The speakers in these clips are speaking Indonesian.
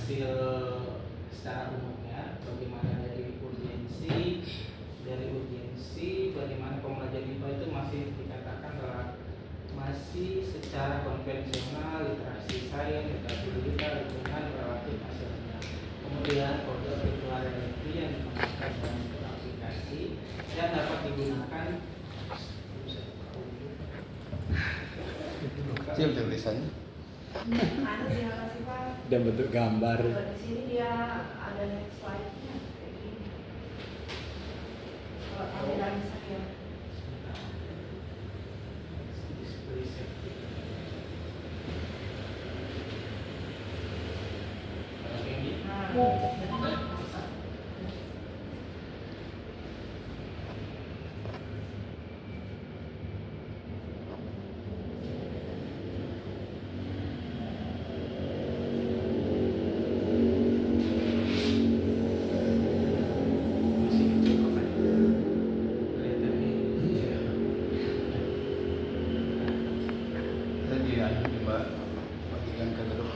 hasil secara umumnya, bagaimana dari urgensi, bagaimana pembelajaran IPA itu masih dikatakan masih secara konvensional, literasi sains, literasi digital, lingkungan relatif masih rendah. Kemudian produk virtual reality yang dikembangkan dalam bentuk aplikasi dan dapat digunakan kecil tulisannya. Ada dia kasih Pak. Dan bentuk gambar. Di sini dia ada next slide-nya kayak gini. Kalau tampilan saya. Bagikan ke grup.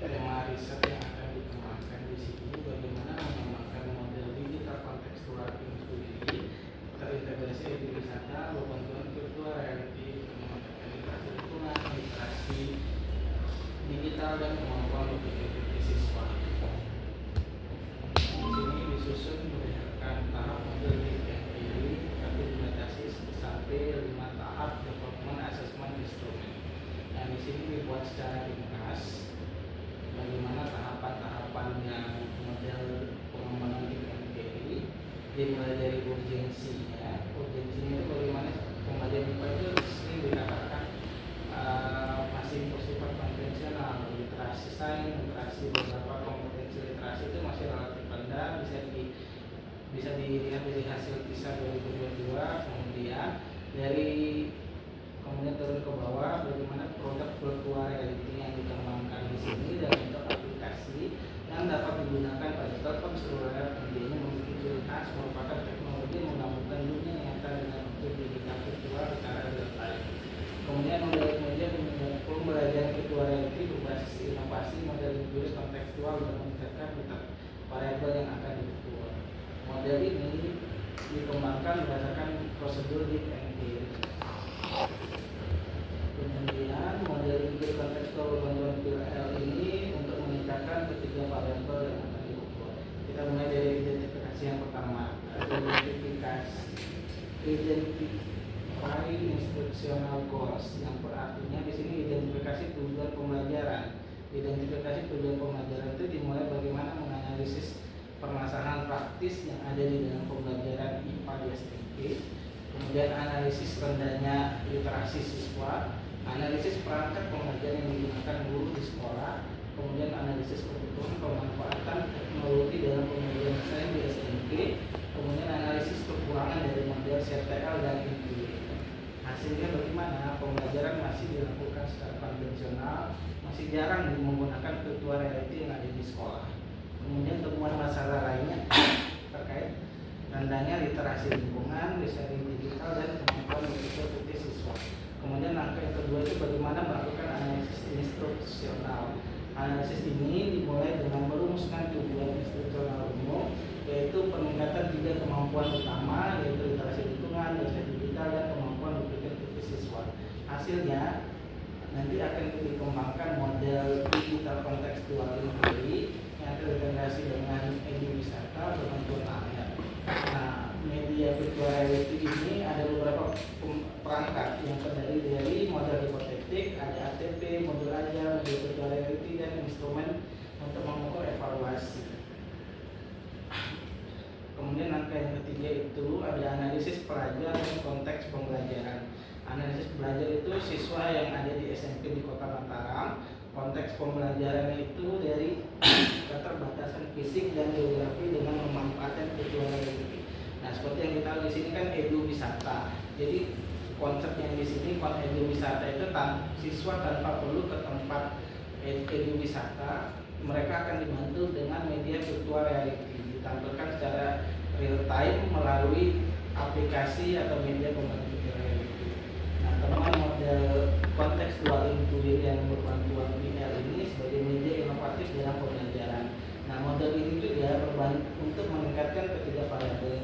Tema riset yang akan dikembangkan di sini bagaimana mengembangkan model digital kontekstual ini terintegrasi di wisata, bantuan virtual reality, mengembangkan literasi lingkungan, literasi digital dan kemampuan berpikir siswa. Di sini disusun berdasarkan tahap model diri, tapi dibatasi sampai 5 tahap development assessment instrument. Nah, di sini dibuat secara ringkas bagaimana tahapan-tahapannya model pengembangan DMPI, dimulai dari urgensinya. Urgensinya itu bagaimana pembelajaran IPA itu sering dikatakan masih bersifat konvensional, literasi sains, literasi beberapa kompetensi literasi itu masih relatif rendah, bisa dilihat dari hasil PISA 2022. Kemudian turun ke bawah bagaimana produk virtual reality yang dikembangkan di sini dan bentuk aplikasi yang dapat digunakan pada telepon seluler. Intinya memiliki ciri khas merupakan teknologi yang menggabungkan dunia nyata dengan bentuk digital virtual secara real time. Kemudian pembelajaran virtual reality berbasis inovasi model empiris kontekstual dan meningkatkan variabel yang akan diukur. Model ini dikembangkan berdasarkan prosedur deep empiris. Kemudian model empiris kontekstual bantuan VRL ini untuk meningkatkan ketiga variabel yang akan diukur. Kita mulai dari identifikasi yang pertama, identify instructional goals, yang berartinya di sini identifikasi tujuan pembelajaran. Identifikasi tujuan pembelajaran itu dimulai bagaimana menganalisis permasalahan praktis yang ada di dalam pembelajaran IPA di SMP. Kemudian analisis rendahnya literasi siswa, Analisis perangkat pengajaran yang digunakan guru di sekolah, kemudian analisis kebutuhan pemanfaatan teknologi dalam pembelajaran sains di SMP, kemudian analisis kekurangan dari model CTL dan IPB. Hasilnya bagaimana? Pembelajaran masih dilakukan secara konvensional, masih jarang menggunakan virtual reality yang ada di sekolah. Kemudian temuan masalah lainnya terkait rendahnya literasi lingkungan, listening digital, dan kemampuan berpikir kritis siswa. Kemudian langkah yang kedua itu bagaimana melakukan analisis instruksional. Analisis ini dimulai dengan merumuskan tujuan instruksional umum, yaitu peningkatan 3 kemampuan utama, yaitu literasi lingkungan, literasi digital, dan kemampuan berpikir kritis siswa. Hasilnya nanti akan dikembangkan model digital kontekstual inquiry yang terintegrasi dengan edwisata berbentuk AR. Nah, media virtual reality ini ada beberapa perangkat yang terdiri dari model hipotetik, ada ATP, modul ajar, model virtual reality, dan instrumen untuk mengukur evaluasi. Kemudian langkah yang ketiga itu ada analisis pelajar dan konteks pembelajaran. Analisis belajar itu siswa yang ada di SMP di Kota Mataram. Konteks pembelajaran itu dari keterbatasan fisik dan geografi dengan memanfaatkan virtual reality. Nah, seperti yang kita lihat di sini kan edu wisata. Jadi konsep yang di sini edu wisata itu siswa tanpa perlu ke tempat edu wisata, mereka akan dibantu dengan media virtual reality, ditampilkan secara real time melalui aplikasi atau media pembelajaran virtual reality. Nah, temuan model kontekstual inquiry yang berbantuan VR ini sebagai media inovatif dalam pembelajaran. Nah, model ini juga untuk meningkatkan ketiga variabel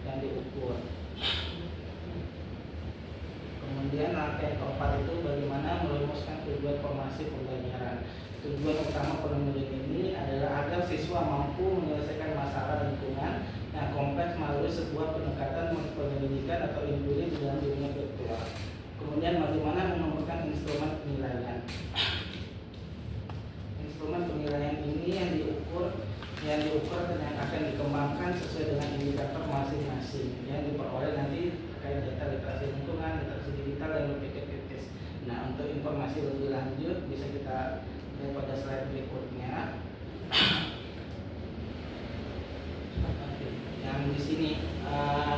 yang diukur. Kemudian langkah yang keempat itu bagaimana merumuskan tujuan formasi pembelajaran. Tujuan utama penelitian ini adalah agar siswa mampu menyelesaikan masalah lingkungan yang kompleks melalui sebuah pendekatan pendidikan atau inquiry di dalam dunia virtual. Kemudian bagaimana menemukan instrumen penilaian. Instrumen penilaian ini yang diukur dan yang akan dikembangkan sesuai dengan indikator masing-masing yang diperoleh nanti terkait data literasi lingkungan, literasi digital, dan berpikir kritis. Nah, untuk informasi lebih lanjut bisa kita lihat pada slide berikutnya. Yang di sini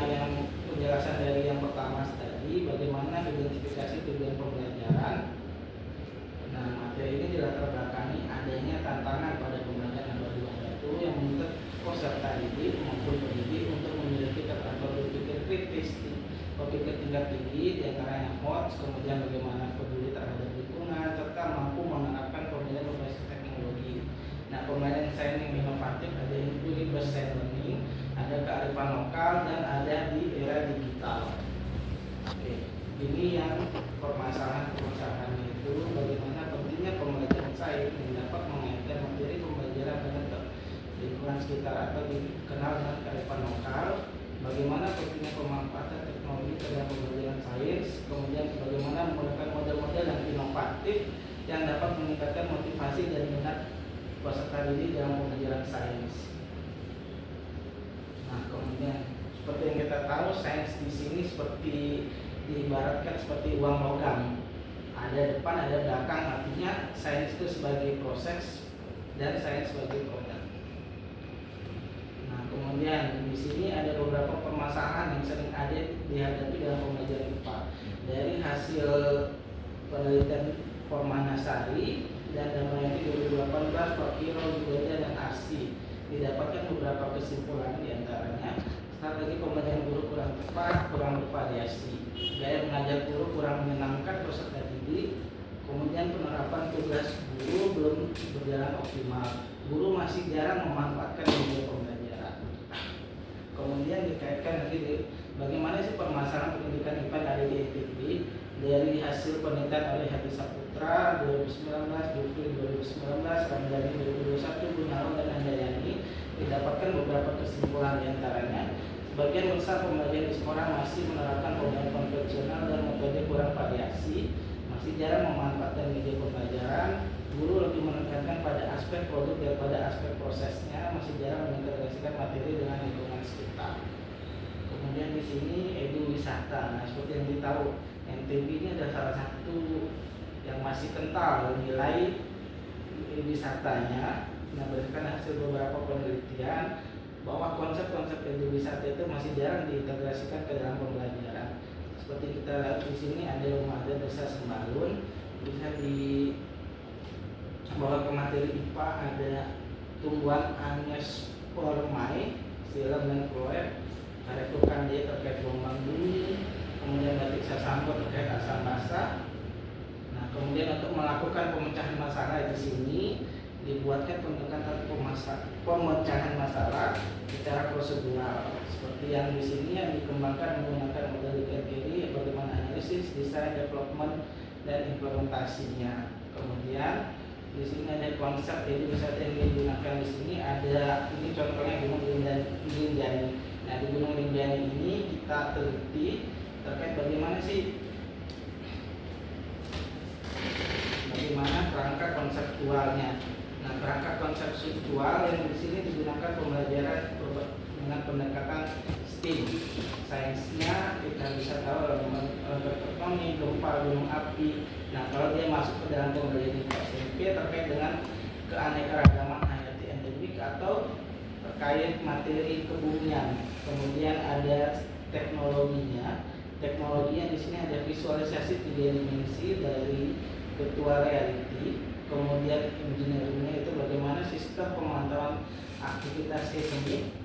yang penjelasan dari yang pertama tadi, bagaimana identifikasi tujuan pembelajaran. Nah, materi ini dilatar belakangi adanya tantangan pada pembelajaran itu yang menuntut peserta didik maupun pendidik untuk memiliki keterampilan berpikir kritis, berpikir tingkat tinggi, diantaranya HOTS, kemudian bagaimana peduli terhadap lingkungan, serta mampu menerapkan pembelajaran berbasis teknologi. Nah, pembelajaran sains yang inovatif ada yang based learning, ada kearifan lokal, dan ada di era digital. Oke, ini yang permasalahan-permasalahannya itu bagaimana pentingnya pembelajaran sains yang dapat mengaitkan materi pembelajaran dengan lingkungan sekitar atau dikenal dengan kearifan lokal, bagaimana pentingnya pemanfaatan teknologi dalam pembelajaran sains, kemudian bagaimana menggunakan model-model yang inovatif yang dapat meningkatkan motivasi dan minat peserta didik dalam pembelajaran sains. Nah, kemudian seperti yang kita tahu, sains di sini seperti diibaratkan seperti uang logam, ada depan ada belakang, artinya sains itu sebagai proses dan sains sebagai produk. Nah, kemudian di sini ada beberapa permasalahan yang sering ada dihadapi dalam pembelajaran IPA. Dari hasil penelitian Formanasari dan Damayanti 2018, Fakiro, Juweda, dan Arsi, didapatkan beberapa kesimpulan diantaranya strategi pembelajaran guru kurang tepat, kurang bervariasi, gaya mengajar guru kurang menyenangkan peserta didik, kemudian penerapan tugas guru belum berjalan optimal, guru masih jarang memanfaatkan media pembelajaran. Kemudian dikaitkan lagi bagaimana sih permasalahan pendidikan IPA yang ada di NTB. Dari hasil penelitian oleh Hadi Saputra 2019, Jufri 2019, Ramdhani 2021, Gunawan, dan Handayani, didapatkan beberapa kesimpulan diantaranya sebagian besar pembelajaran di sekolah masih menerapkan pembelajaran konvensional dan metode kurang variasi, masih jarang memanfaatkan media pembelajaran, guru lebih menekankan pada aspek produk daripada aspek prosesnya, masih jarang mengintegrasikan materi dengan lingkungan sekitar. Kemudian di sini edu wisata. Nah, seperti yang NTB ini adalah salah satu yang masih kental nilai wisatanya. Nah, berdasarkan hasil beberapa penelitian bahwa konsep-konsep wisata itu masih jarang diintegrasikan ke dalam pembelajaran. Seperti kita lihat di sini ada rumah adat desa Sembalun, bisa dibawa ke materi IPA, ada tumbuhan Angiospermae, Xylem dan Phloem, ada tukang dia terkait gelombang bumi, kemudian batik Sasambo terkait asam basa. Nah, kemudian untuk melakukan pemecahan masalah di sini dibuatkan pendekatan pemecahan masalah secara prosedural. Seperti yang di sini yang dikembangkan menggunakan model Kerkeri, bagaimana analisis, desain, development, dan implementasinya. Kemudian di sini ada konsep jadi wisata yang digunakan di sini ada ini contohnya Gunung Rinjani. Nah, di Gunung Rinjani ini kita teliti terkait bagaimana kerangka konseptualnya. Nah, kerangka konseptual yang di sini digunakan pembelajaran dengan pendekatan STEAM. Sainsnya kita bisa tahu tektonik, gempa, gunung api. Nah, kalau dia masuk ke dalam pembelajaran SMP terkait dengan keanekaragaman hayati endemik atau terkait materi kebumian. Kemudian ada teknologinya. Teknologinya di sini ada visualisasi 3 dimensi dari virtual reality. Kemudian engineeringnya itu bagaimana sistem pemantauan aktivitas seismik.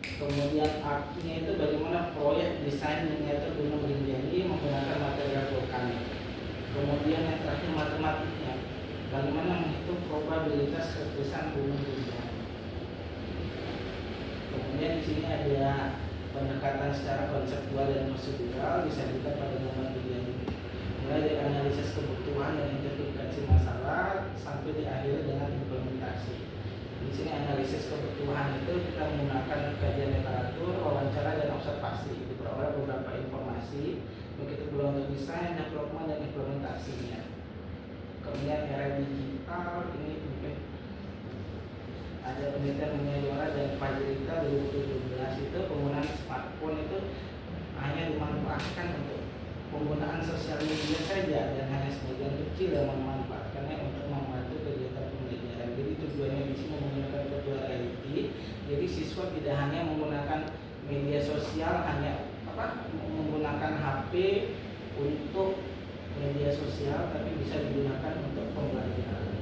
Kemudian artnya itu bagaimana proyek desain miniatur Gunung Rinjani menggunakan material vulkanik. Kemudian yang terakhir matematiknya, bagaimana menghitung probabilitas letusan Gunung Rinjani. Kemudian di sini ada pendekatan secara konseptual dan prosedural, bisa dilihat pada gambar video ini. Mulai dari analisis kebutuhan dan identifikasi masalah sampai diakhiri dengan implementasi. Di sini analisis kebutuhan itu kita menggunakan kajian literatur, wawancara dan observasi. Diperoleh beberapa informasi, begitu pula untuk desain, development dan implementasinya. Kemudian era digital ini mungkin ada penelitian mengenai Yora dan Fajrita 2017 itu penggunaan smartphone itu hanya dimanfaatkan untuk penggunaan sosial media saja dan hanya sebagian kecil yang memanfaatkannya untuk membantu kegiatan pembelajaran. Jadi tujuannya di sini menggunakan virtual reality. Jadi siswa tidak hanya menggunakan media sosial, hanya menggunakan HP untuk media sosial, tapi bisa digunakan untuk pembelajaran.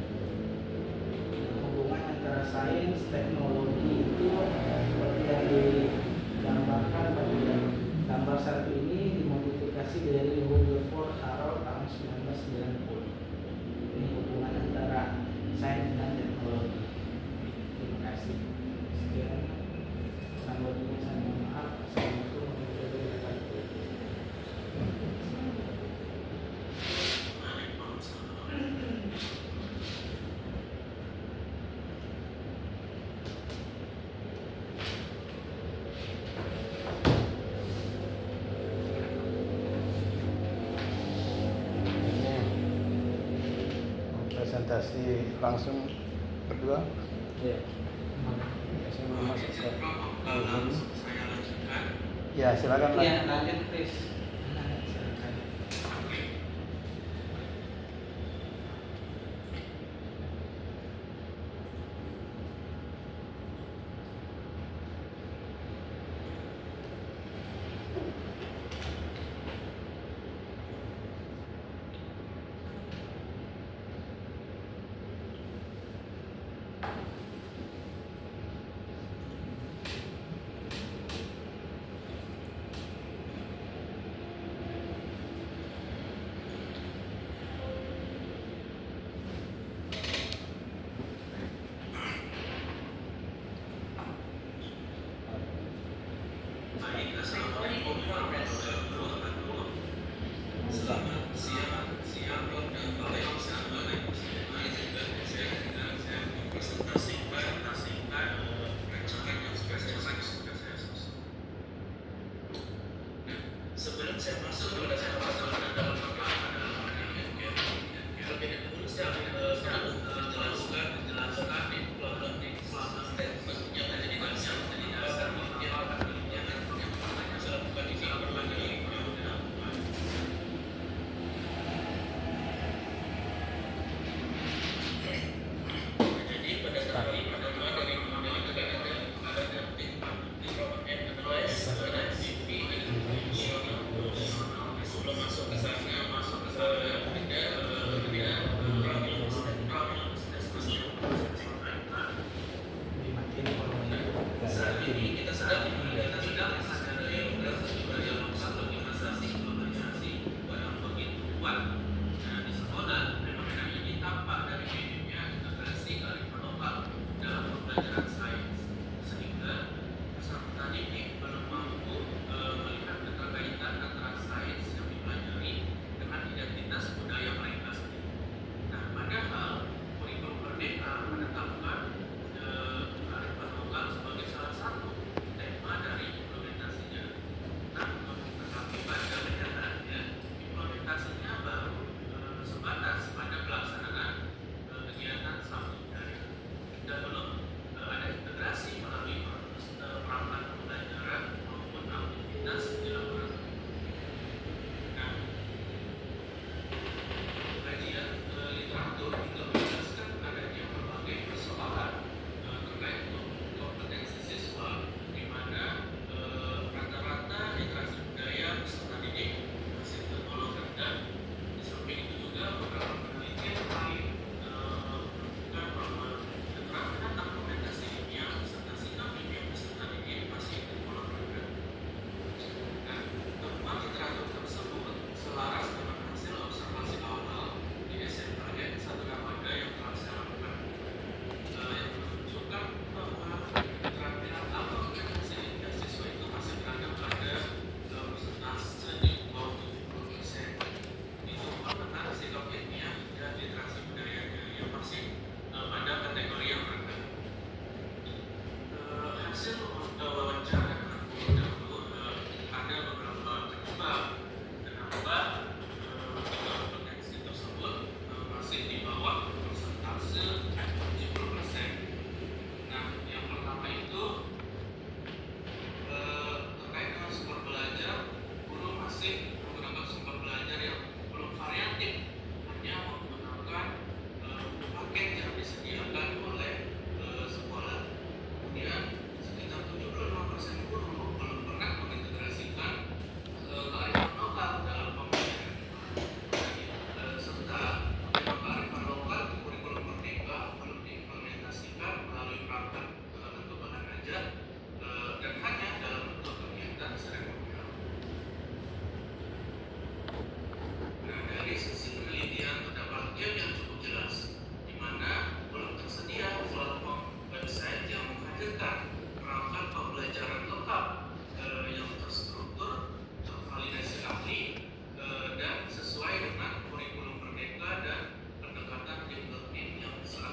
Hubungan antara sains, teknologi itu seperti yang digambarkan pada gambar satu ini dimodifikasi dari Rutherford Harold tahun 1990. Ini hubungan antara sains dan teknologi. Terima kasih. Sekian. Selanjutnya saya mohon maaf. Assalamualaikum warahmatullahi wabarakatuh. Presentasi langsung berdua. Ya. Saya mau masuk ke Ya, silakan. ya, lanjut please. Silakan.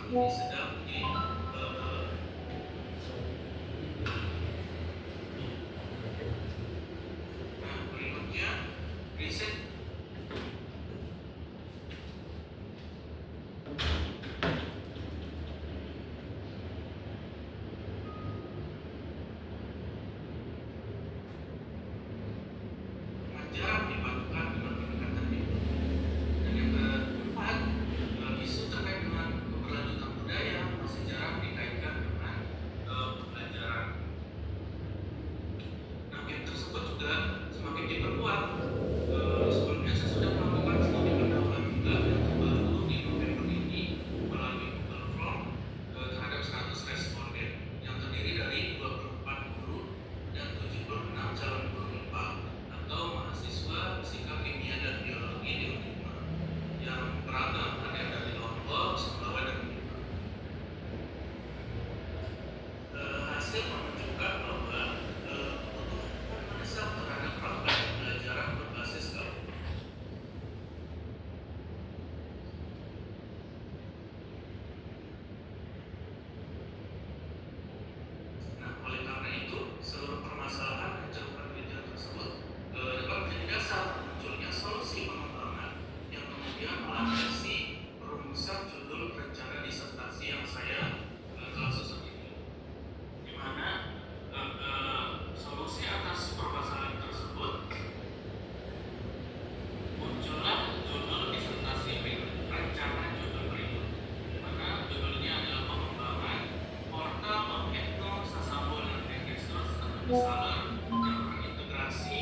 ini sedang di nah, berikutnya riset jarang dibantukan dengan pendekatan itu. Dan yang keempat, isu terkait dengan keberlanjutan budaya masih jarang dikaitkan dengan pembelajaran. Nah, game tersebut juga semakin diperkuat. Sebelumnya saya sudah melakukan studi pendahuluan juga yang terbaru di November ini melalui Google Form terhadap 100 responden yang terdiri dari 24 guru dan 76 calon guru IPA atau mahasiswa fisika, kimia, dan biologi di Unima yang beragam, ada yang dari Lombok, Sumbawa, dan Unima. Hasil menunjukkan bahwa kebutuhan mendesak terhadap praktek pembelajaran berbasis kelompok. Nah, oleh karena itu, seluruh permasalahan dan ceruk penelitian tersebut dapat menjadi dasar munculnya solusi pengembangan yang kemudian melandasi perumusan judul rencana disertasi yang saya telah susun ini, di mana solusi atas permasalahan tersebut muncullah judul disertasi rencana judul berikut, di mana judulnya adalah pengembangan portal etno sasabo dan resource atau reseller yang terintegrasi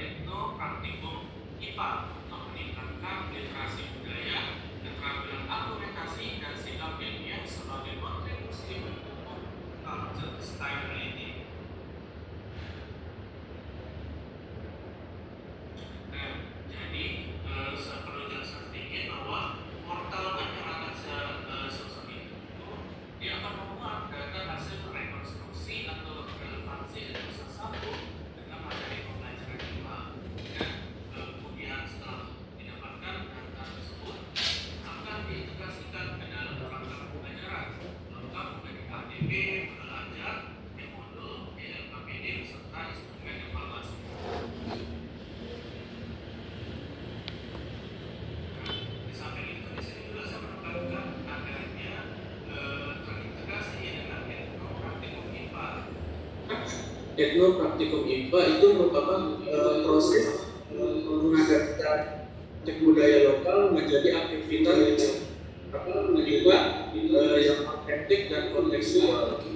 etno praktikum IPA untuk meningkatkan literasi budaya, keterampilan argumentasi, dan sikap ilmiah sebagai kontribusi mendukung culture sustainability. Nah, jadi perlu jelaskan sedikit bahwa portal yang akan saya susun itu dia akan memuat data hasil rekonstruksi atau relevansi etno sasabo dengan materi pembelajaran IPA. Dan kemudian setelah didapatkan data tersebut akan diintegrasikan ke dalam perangkat pembelajaran lengkap menjadi KTP, modul ajar, modul, LKPD, serta instrumen evaluasi. Di samping itu, di sini juga saya menekankan adanya terintegrasi dengan etno praktikum IPA. Etno praktikum IPA itu merupakan proses mengadaptasi teknik budaya lokal menjadi aktivitas IPA yang autentik dan kontekstual.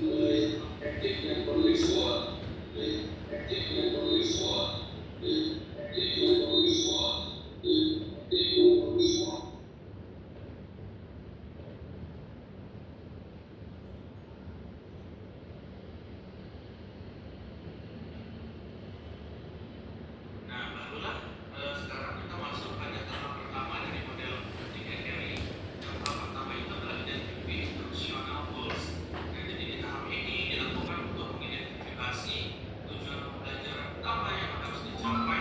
Nah, barulah sekarang kita masuk pada tahap pertama dari model 3 Yang tahap pertama itu adalah identify instructional goals. Nah, jadi di tahap ini dilakukan untuk mengidentifikasi tujuan pembelajaran utama yang harus dicapai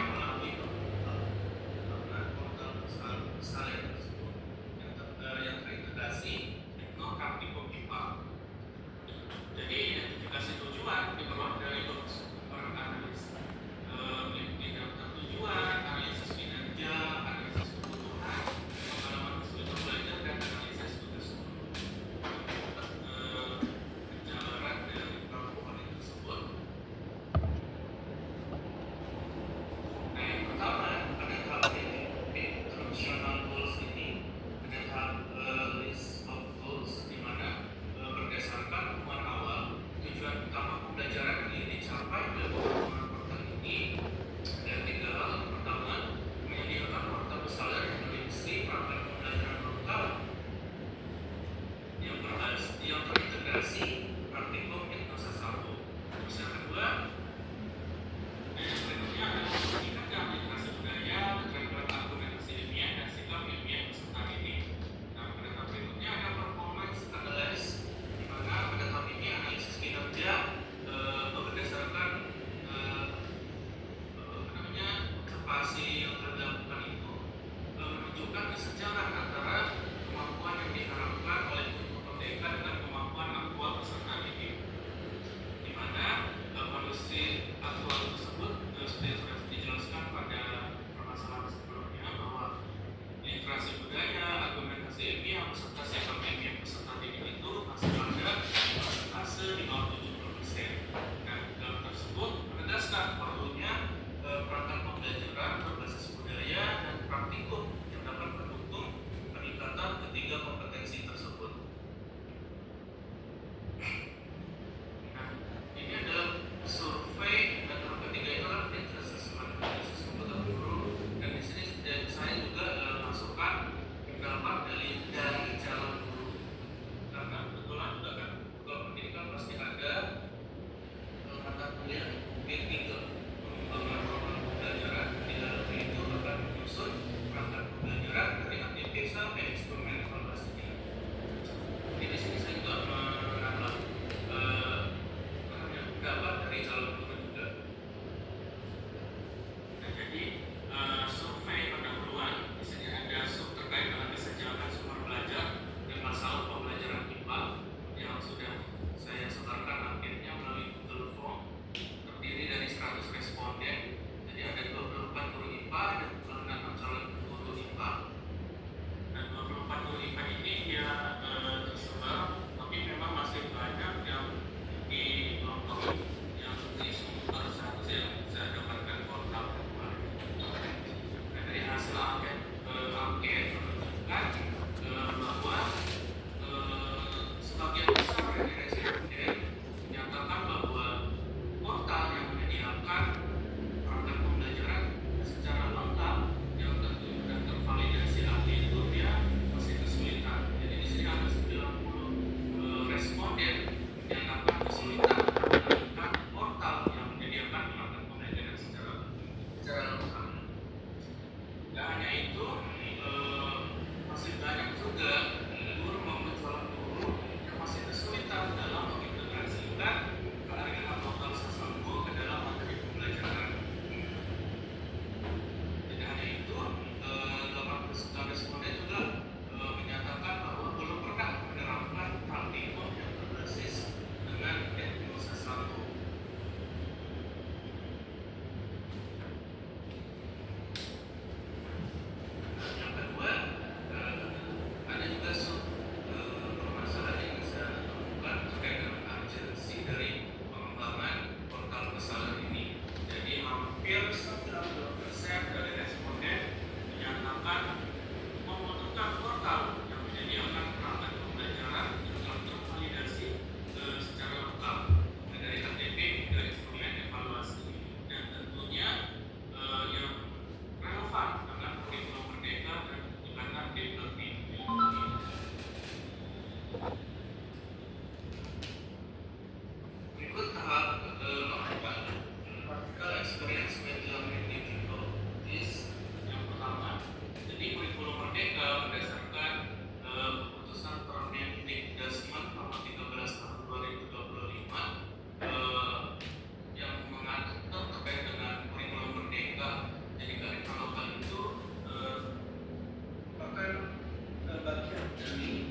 bagian dari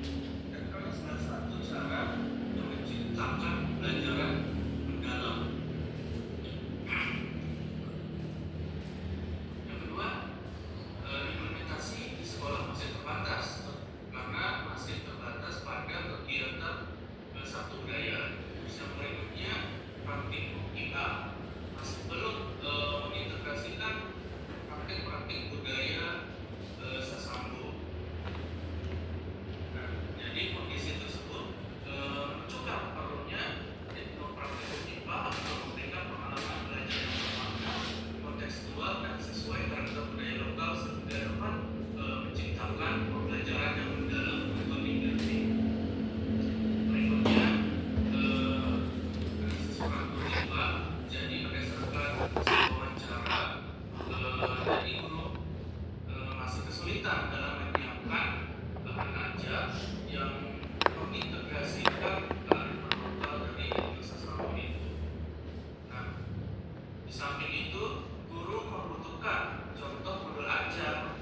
salah satu cara untuk menciptakan pembelajaran mendalam. Yang kedua, implementasi di sekolah masih terbatas karena masih terbatas pada kegiatan satu budaya. Yang berikutnya, praktik IA masih belum mengintegrasikan praktik-praktik budaya Sasambo. Nah, jadi kondisi tersebut menunjukkan perlunya praktik IPA untuk memberikan pengalaman belajar yang bermakna, kontekstual dan sesuai karakter budaya lokal sehingga dapat menciptakan pembelajaran yang mendalam atau engaging. Berikutnya, sesuatu IPA jadi berdasarkan hasil wawancara dari guru masih kesulitan dalam menyiapkan bahan ajar yang mengintegrasikan kearifan lokal dari Sasambo itu. Nah, di samping itu, guru membutuhkan contoh modul ajar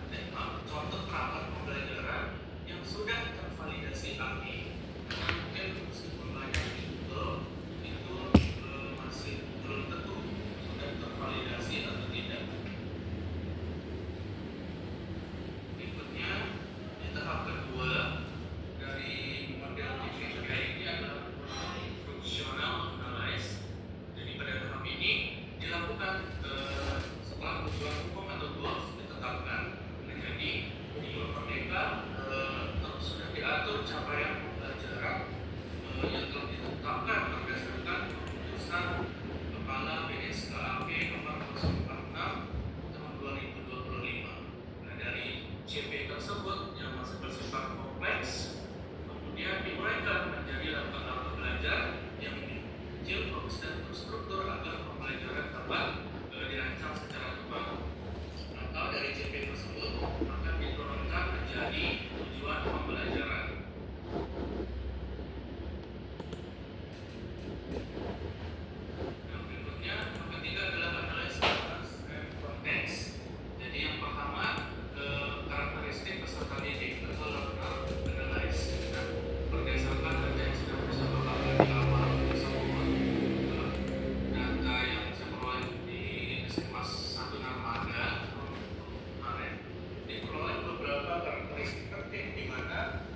contoh perangkat pembelajaran yang sudah tervalidasi API. Karena mungkin meskipun banyak itu masih belum tentu sudah tervalidasi atau tidak. Berikutnya, di tahap kedua dari model TPK ini adalah functional analysis. Jadi pada tahap ini dilakukan setelah tujuan hukum atau goals ditetapkan. Nah, jadi di Merdeka sudah diatur capaian pembelajaran yang telah ditetapkan berdasarkan keputusan Kepala BSKAP nomor 046 tahun 2025. Nah, dari CP tersebut yang masih bersifat kompleks kemudian diuraikan menjadi langkah-langkah belajar yang kecil, fokus dan terstruktur agar pembelajaran dapat dirancang secara tepat. Atau dari CP tersebut akan diturunkan menjadi tujuan pembelajaran. Yang berikutnya, yang ketiga adalah analisis konteks. Jadi yang pertama, karakteristik peserta didik atau learner analysis. Nah, berdasarkan data yang sudah bisa berlaku di awal tersebut, data yang saya peroleh di SMA 1 Narmada kemarin diperoleh beberapa karakteristik penting di mana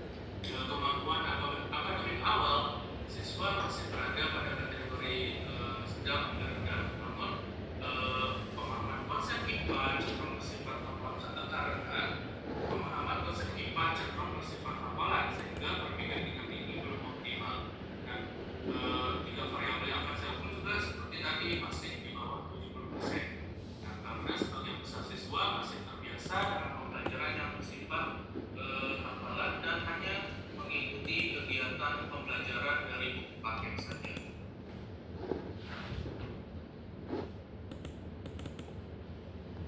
kemampuan akademik awal siswa masih berada pada kategori sedang hingga rendah, namun pemahaman konsep IPA cenderung bersifat karena pemahaman konsep IPA cenderung bersifat hafalan sehingga berpikir tingkat tinggi belum optimal. Dan tiga variabel yang akan saya ukur juga seperti tadi masih di bawah 70%. Nah, karena sebagian besar siswa masih terbiasa dengan pembelajaran yang bersifat hafalan dan hanya mengikuti kegiatan pembelajaran dari buku paket saja.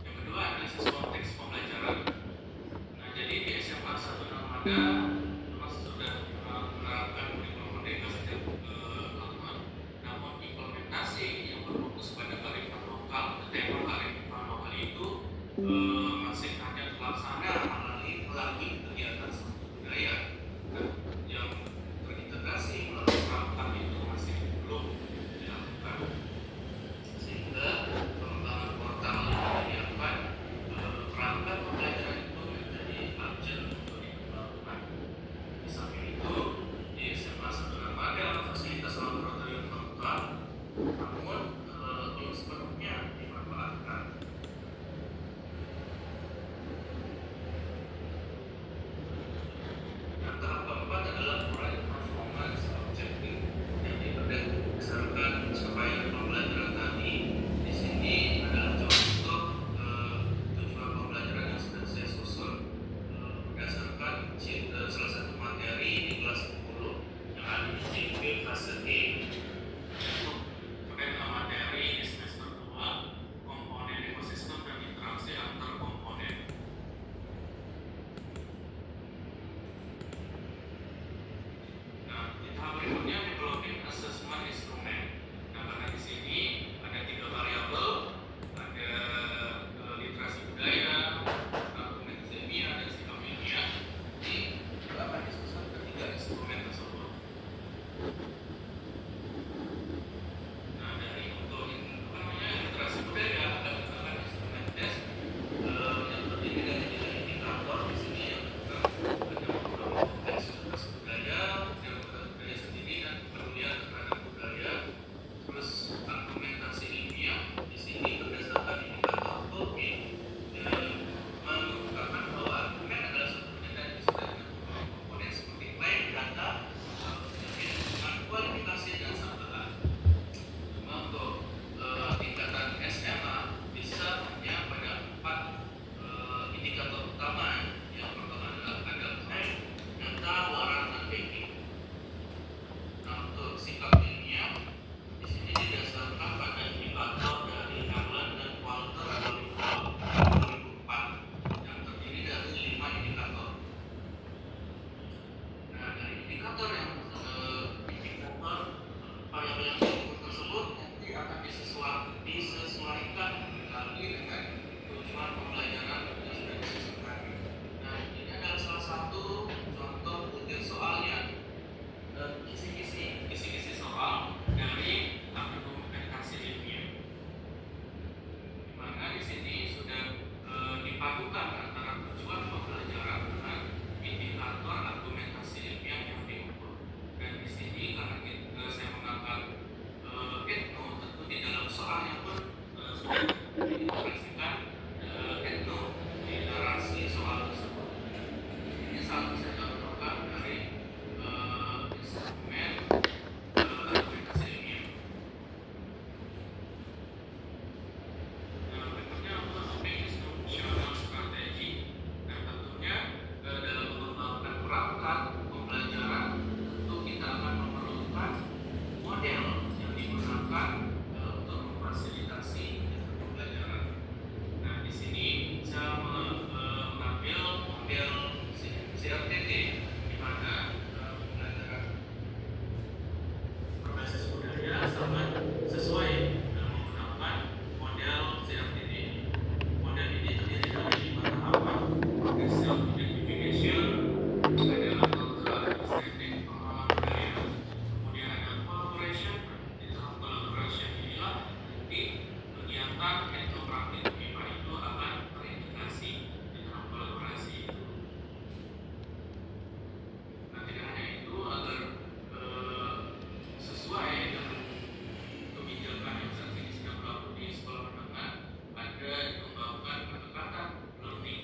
Yang kedua, analisis konteks pembelajaran. Nah, jadi di SMA 1 Narmada memang sudah menerapkan kurikulum merdeka sejak lama, namun implementasi yang berfokus pada kearifan lokal, tema kearifan lokal itu masih hanya terlaksana melalui kegiatan satu budaya. Nah, yang terintegrasi melalui perangkat itu masih belum dilakukan, sehingga pengembangan portal yang menyiapkan perangkat pembelajaran itu menjadi urgent untuk dikembangkan. Di samping itu, di SMA 1 Narmada fasilitas laboratorium lengkap, namun belum sepenuhnya dimanfaatkan. Nah, tahap keempat adalah proyek performance objective. Jadi berdasarkan capaian pembelajaran tadi, di sini adalah contoh tujuan pembelajaran yang sudah saya susun berdasarkan salah satu materi di kelas 10 yang ada di CP fase E. Terkait dengan materi di semester 2, komponen ekosistem dan interaksi antar komponen. Nah, di tahap berikutnya developing assessment instrument. Nah, karena di sini ada 3 variabel, ada literasi budaya, komunikasi ilmiah dan sikap ilmiah. Jadi tahap pembelajaran tentu kita akan memerlukan model yang digunakan untuk memfasilitasi pembelajaran. Nah, di sini saya mengambil model CRTT di mana pembelajaran berbasis budaya sangat sesuai menggunakan model CRTT. Model ini terdiri dari 5 tahapan: self identification, ada cultural understanding, pemahaman budaya, kemudian ada collaboration. Di tahap collaboration inilah nanti kegiatan etnografik MIPA itu akan terintegrasi di dalam kolaborasi itu. Nah, tidak hanya itu, agar sesuai dengan kebijakan yang saat ini sedang berlaku di sekolah menengah, ada dikembangkan pendekatan learning.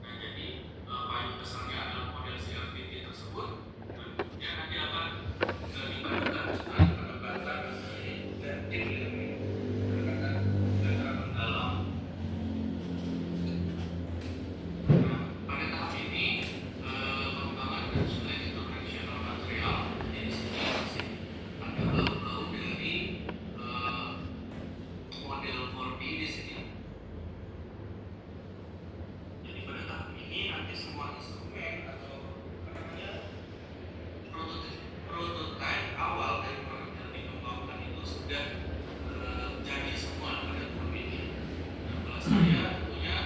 Nah, jadi payung besarnya adalah model CRTT tersebut, dan kemudian nanti akan dipadukan dengan pendekatan deep learning, pendekatan belajar mendalam. Nah, pada tahap ini pengembangan dan sudah international material. Jadi di sini masih ada bau-bau dari model 4D di sini. Jadi pada tahap ini nanti semua instrumen atau prototipe awal dari produk yang dikembangkan itu sudah jadi semua pada tahap ini. Nah, kalau saya punya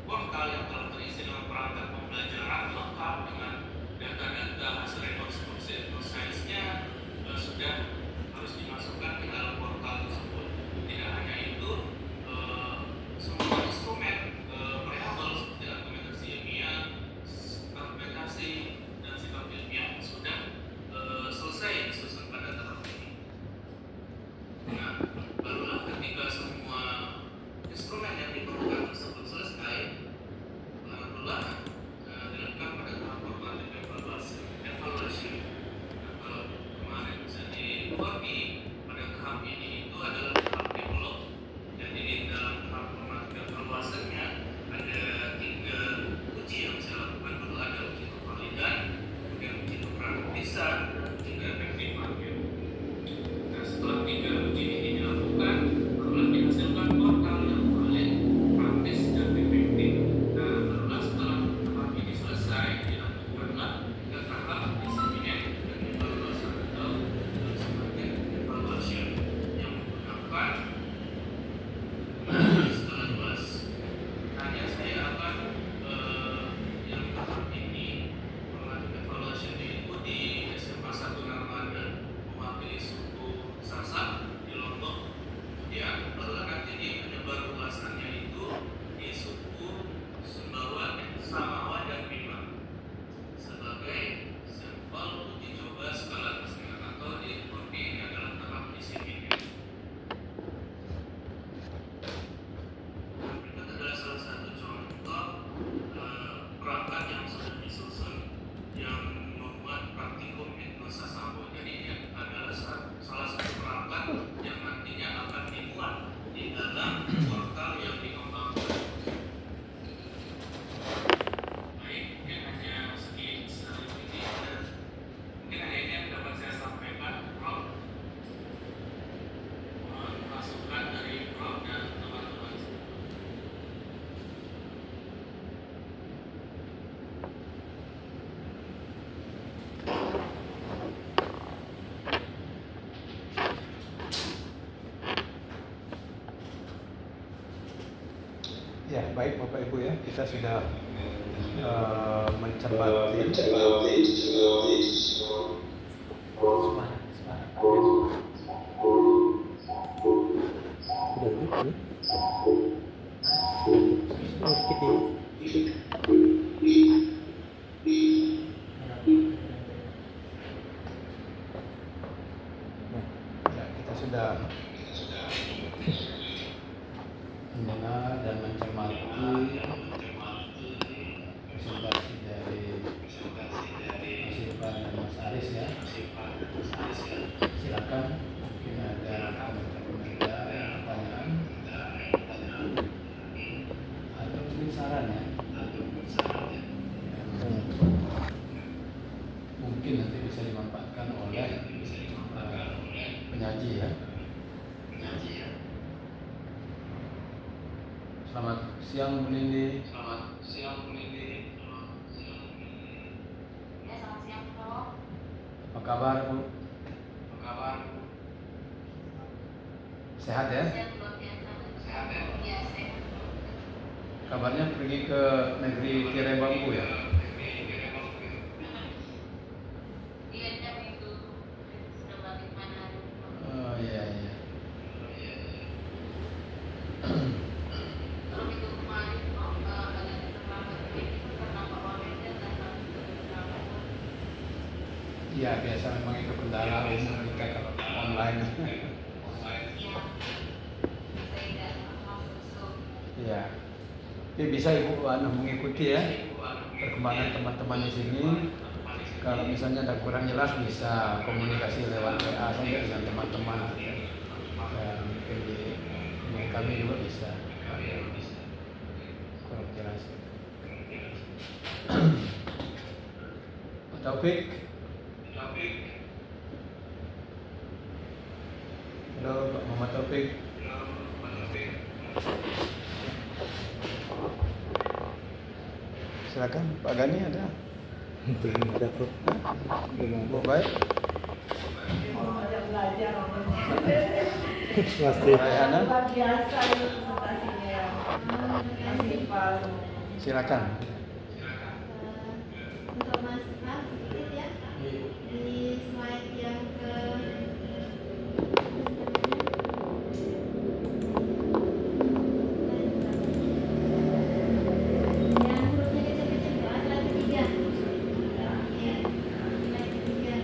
portal yang telah terisi dengan perangkat pembelajaran lengkap dengan data-data hasil rekonstruksi etnoscience-nya sudah harus dimasukkan ke dalam portal tersebut. Tidak hanya itu, semua instrumen variabel seperti argumentasi ilmiah, argumentasi dan sikap ilmiah sudah selesai disusun pada tahap ini. Nah, barulah ketika semua instrumen yang diperlukan tersebut selesai, barulah dilakukan pada tahap formative evaluation. Nah, kalau kemarin bisa di 4D, pada tahap ini itu adalah tahap develop. Jadi di dalam tahap formative evaluation-nya ada 3 uji yang saya lakukan dulu. Ada uji kevalidan, kemudian uji kepraktisan, dan juga effective review. Nah, setelah 3 uji ini dilakukan, barulah dihasilkan portal yang valid, praktis, dan efektif. Nah, barulah setelah tahap ini selesai, dilanjutkanlah ke tahap disseminate dan evaluasi atau sebagai evaluation yang menggunakan skala luas. Hanya saya akan yang tahap ini formative evaluation itu di SMA 1 Narmada mewakili suku Sasak di Lombok. Kemudian barulah nanti di penyebar luasannya itu di suku Sumbawa, Samawa, dan Bima sebagai sampel uji coba skala besar, atau di 4D ini adalah tahap disseminate. Berikut adalah salah satu contoh perangkat yang sudah disusun yang membuat praktikum etnosa sambo. Jadi ini adalah salah satu perangkat yang nantinya akan dimuat di dalam portal yang dikembangkan. Baik, mungkin hanya sedikit ini, dan mungkin hanya ini yang dapat saya sampaikan, Prof. Masukan dari Prof dan teman-teman. Ya, baik Bapak Ibu ya, kita sudah mencermati ya, kita sudah mendengar dan mencermati presentasi dari Mas Irfan dan Mas Aris ya. Silakan, mungkin ada komentar, pertanyaan, atau mungkin saran ya. mungkin nanti bisa dimanfaatkan oleh penyaji ya. Selamat siang Bu Nindi. Selamat siang, Bu Nindi. Ya, selamat siang, Prof. Apa kabar Bu? Apa kabar? Sehat ya? Sehat luar biasa. Sehat ya? Iya, sehat. Kabarnya pergi ke negeri tirai bambu ya? Iya, jam itu sudah balik mana? Oh iya iya. Kalau minggu kemarin, agak terlambat itu karena Pak Wamennya dan terlambat. Iya biasa memang itu kendala umum kita kalau online. Ya, saya tidak masuk. Iya. Tapi bisa Ibu mengikuti ya perkembangan teman-teman di sini. Kalau misalnya ada kurang jelas bisa komunikasi lewat WA saja dengan teman-teman. Dan mungkin di kami juga bisa. Kurang jelas. Pak Taufik. Halo Pak Muhammad Taufik. Silakan Pak Gani ada. Belum ada Prof. Belum Bu ada. baik. Masih. Rayana. Luar biasa itu presentasinya. Masih Palu. Silakan. Untuk masukan sedikit ya di slide yang ke yang hurufnya kecil-kecil ya, slide ketiga. Ya, slide ketiga.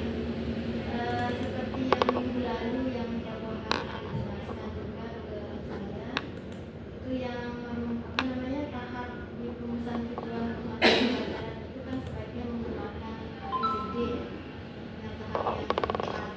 Seperti yang minggu lalu yang Pak Muhammad jelaskan juga ke saya, itu yang apa namanya tahap di rumusan tujuan rumah tangga pacaran itu kan sebaiknya menggunakan ABCD yang tahap yang keempat.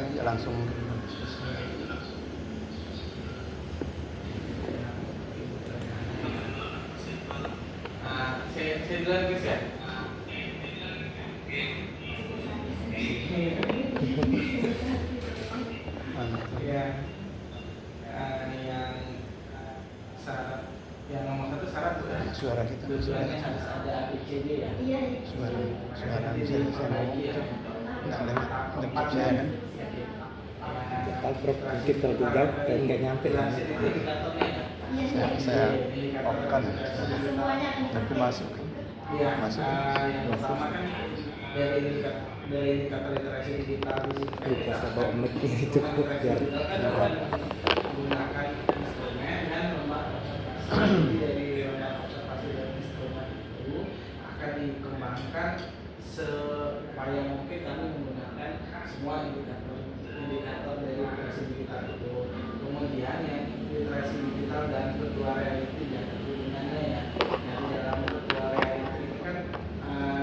silakan aja langsung. Saya duluan guys ya. Yang syarat yang nomor satu syarat tuh kan Suara kita tujuannya harus ada ABCD ya. Iya. suara bisa saya ngomong itu nggak lewat laptop saya kan. Kalau Prof mungkin terlalu jauh dan nggak nyampe kan. Iya. Saya off kan, Semuanya tapi masuk. Iya, Masuk. yang pertama kan dari indikator literasi digital di sini. Lupa saya bawa mic-nya itu biar menggunakan instrumen dan lembaga observasi. Dari lembaga observasi dan instrumen itu akan dikembangkan supaya mungkin kami menggunakan semua indikator dari literasi digital itu. Kemudian yang literasi digital dan virtual reality ya hubungannya ya. Nah, di dalam virtual reality ini kan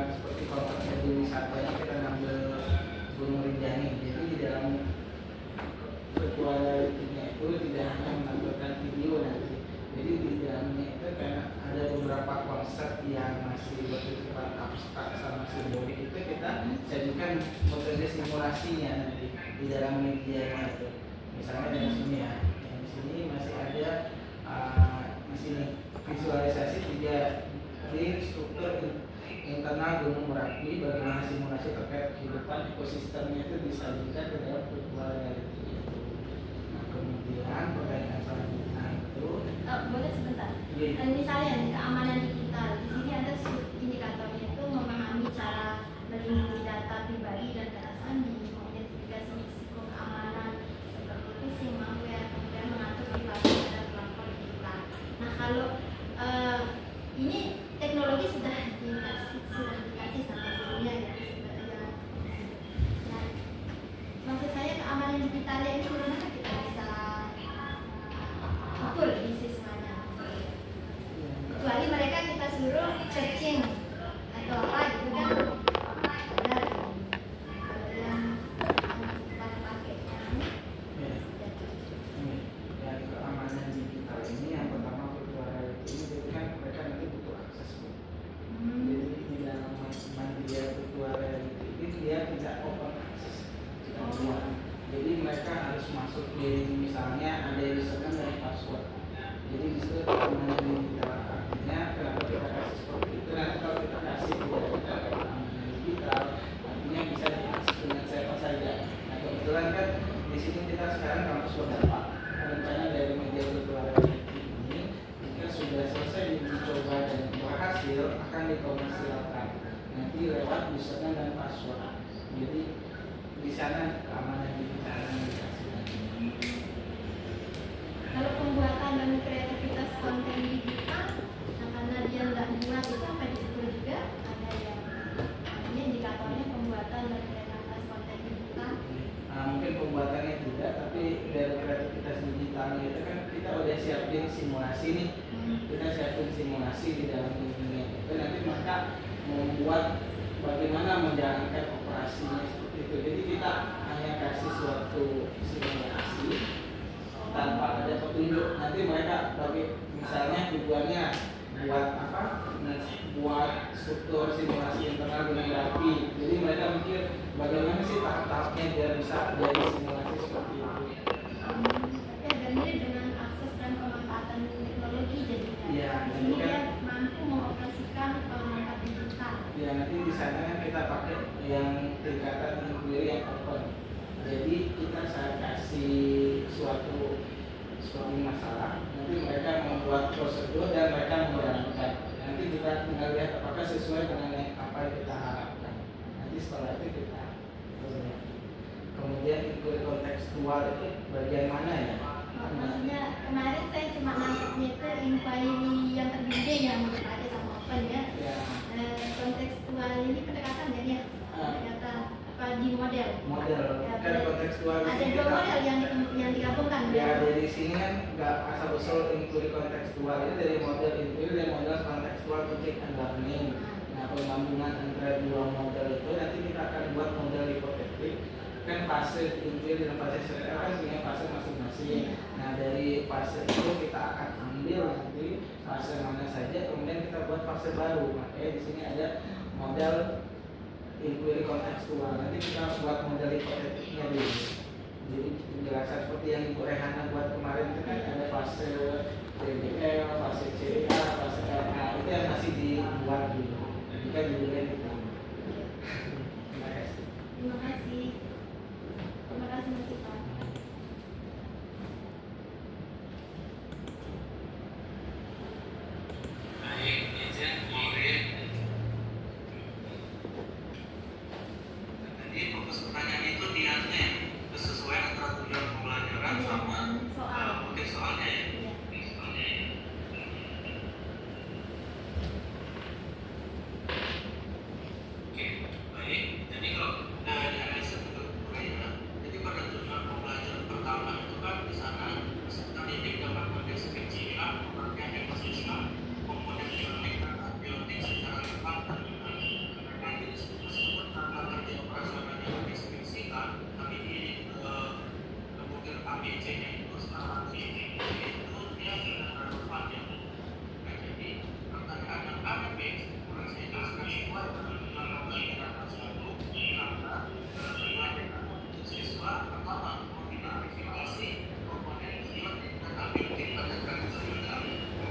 seperti konteksnya di wisatanya kita ngambil Gunung Rinjani. Jadi di dalam virtual reality-nya itu tidak hanya menampilkan video nanti. Jadi di dalamnya itu karena ada beberapa konsep yang masih bersifat abstrak sama simbolik itu kita jadikan metode simulasinya nanti di dalam medianya itu. Misalnya di sini ya, di sini masih ada di sini visualisasi 3D struktur internal Gunung Merapi, bagaimana simulasi terkait kehidupan ekosistemnya itu disajikan ke dalam virtual reality itu. Nah, kemudian pertanyaan selanjutnya itu boleh sebentar. Iya. Misalnya nih, keamanan digital. Di sini ada indikatornya itu memahami cara melindungi data pribadi dan data sandi, mengidentifikasi risiko keamanan seperti phishing, malware, kemudian mengatur privasi pada platform digital. Nah, kalau ini teknologi sudah dikasih sama dunia ya. Nah, maksud saya keamanan digitalnya ini bagaimana kita bisa ukur di siswanya. Kecuali mereka kita suruh searching atau apa gitu kan. Ada kalau yang kita pakainya ya, ini dari keamanan digital ini yang pertama virtual reality ini jadi kan mereka nanti butuh akses. Jadi di dalam media virtual reality ini dia tidak open access, tidak semua. Jadi mereka harus masuk di misalnya ada username dan password. Jadi di situ keamanan digital artinya kenapa kita kasih seperti itu. Nanti kalau kita kasih kita keamanan digital artinya bisa diakses dengan siapa saja. Nah kebetulan kan di sini kita sekarang kampus berdampak. Rencana dari media virtual reality ini jika sudah selesai diuji coba dan berhasil akan dikomersilkan nanti lewat username dan password. Jadi di sana keamanan digital yang dikasihkan. kalau pembuatan dan kreativitas konten digital, nah karena dia nggak buat itu apa diukur juga ada yang artinya indikatornya pembuatan dan kreativitas konten digital. Mungkin pembuatannya tidak, tapi dari kreativitas digitalnya itu kan kita udah siapin simulasi nih. Kita siapin simulasi di dalam ini itu nanti mereka membuat bagaimana menjalankan operasinya seperti itu. Jadi kita hanya kasih suatu simulasi tanpa ada petunjuk. Nanti mereka bagi misalnya tujuannya buat apa? Buat struktur simulasi internal Gunung Merapi. Jadi mereka mikir bagaimana sih tahap-tahapnya biar bisa jadi simulasi seperti itu. Tapi agak mirip dengan akses dan pemanfaatan teknologi jadinya. Iya, Di sini dia mampu mengoperasikan perangkat digital. Ya nanti di sana kan kita pakai yang tingkatan inquiry yang open. Jadi kita saya kasih suatu masalah, nanti mereka membuat prosedur dan mereka menjalankan. Nanti kita tinggal lihat apakah sesuai dengan apa yang kita harapkan. Nanti setelah itu kita kemudian inquiry kontekstual itu bagian mana ya? Maksudnya kemarin saya cuma nangkepnya itu inquiry yang terbimbing yang menurut ada sama open ya. Ya, Kontekstual ini pendekatan ya dia. Pendekatan apa di model. model Ya, kan kontekstual di ada sini dua kita- model yang digabungkan. Ya dari sini kan nggak asal usul inquiry kontekstual ini dari model inquiry dan model kontekstual titik and learning. Nah penggabungan antara dua model itu nanti kita akan buat model hipotetik kan fase inti dan fase sel kan punya fase masing-masing. Nah dari fase itu kita akan ambil nanti fase mana saja, kemudian kita buat fase baru. Makanya di sini ada model inquiry kontekstual. Nanti kita buat model hipotetiknya dulu. Jadi penjelasan seperti yang Ibu Rehana buat kemarin itu kan ada fase TBL, fase CA, fase LA, itu yang masih dibuat dulu. Jadi kan judulnya itu. Terima kasih. Terima kasih. Terima kasih Mas Ipan. Baik, izin murid. Jadi fokus pertanyaan itu niatnya kesesuaian antara tujuan pembelajaran sama Soal. mungkin soalnya ya. Iya. Soalnya ya. Oke, baik. Jadi kalau dari analisa bentuk Korea, jadi pada tujuan pembelajaran pertama itu kan di sana peserta didik dapat mendeskripsikan pengertian ekosistem, komponen biotik dan abiotik secara lengkap dan benar. Nah, jadi disebut tentang kerja operasionalnya mendeskripsikan, tapi di kemudian ABC-nya itu sekarang ABC itu dia sudah relevan ya. Nah, jadi pertanyaan yang ada kurang saya jelaskan semua tujuan pembelajaran tersebut karena pembelajaran untuk siswa pertama mengidentifikasi komponen biotik dan abiotik pada karakteristik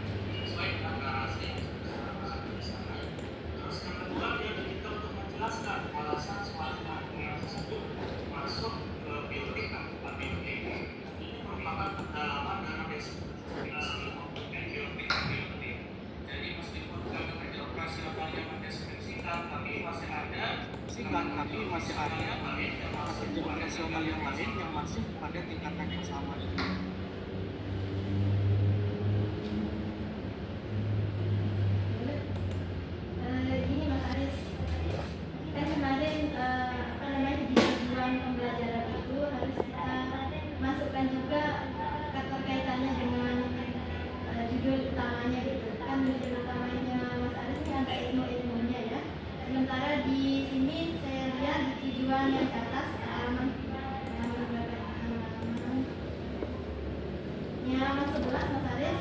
sesuai dengan narasi yang sudah disebutkan di sana. Terus yang kedua dia diminta untuk menjelaskan alasan suatu komponen tersebut masuk ke biotik atau abiotik. Ini merupakan pendalaman dalam deskripsi komponen biotik abiotik. Jadi meskipun kami kerja operasionalnya mendeskripsikan, tapi masih ada kerja operasional yang lain yang masih pada tingkatan yang sama. Gini Mas Aris, kan kemarin apa namanya di tujuan pembelajaran itu harus kita masukkan juga keterkaitannya dengan judul utamanya gitu. Kan judul utamanya Mas Aris ini ada ilmu-ilmunya ya. Sementara di sini saya lihat di tujuan yang di atas halaman halaman 11 Mas Aris,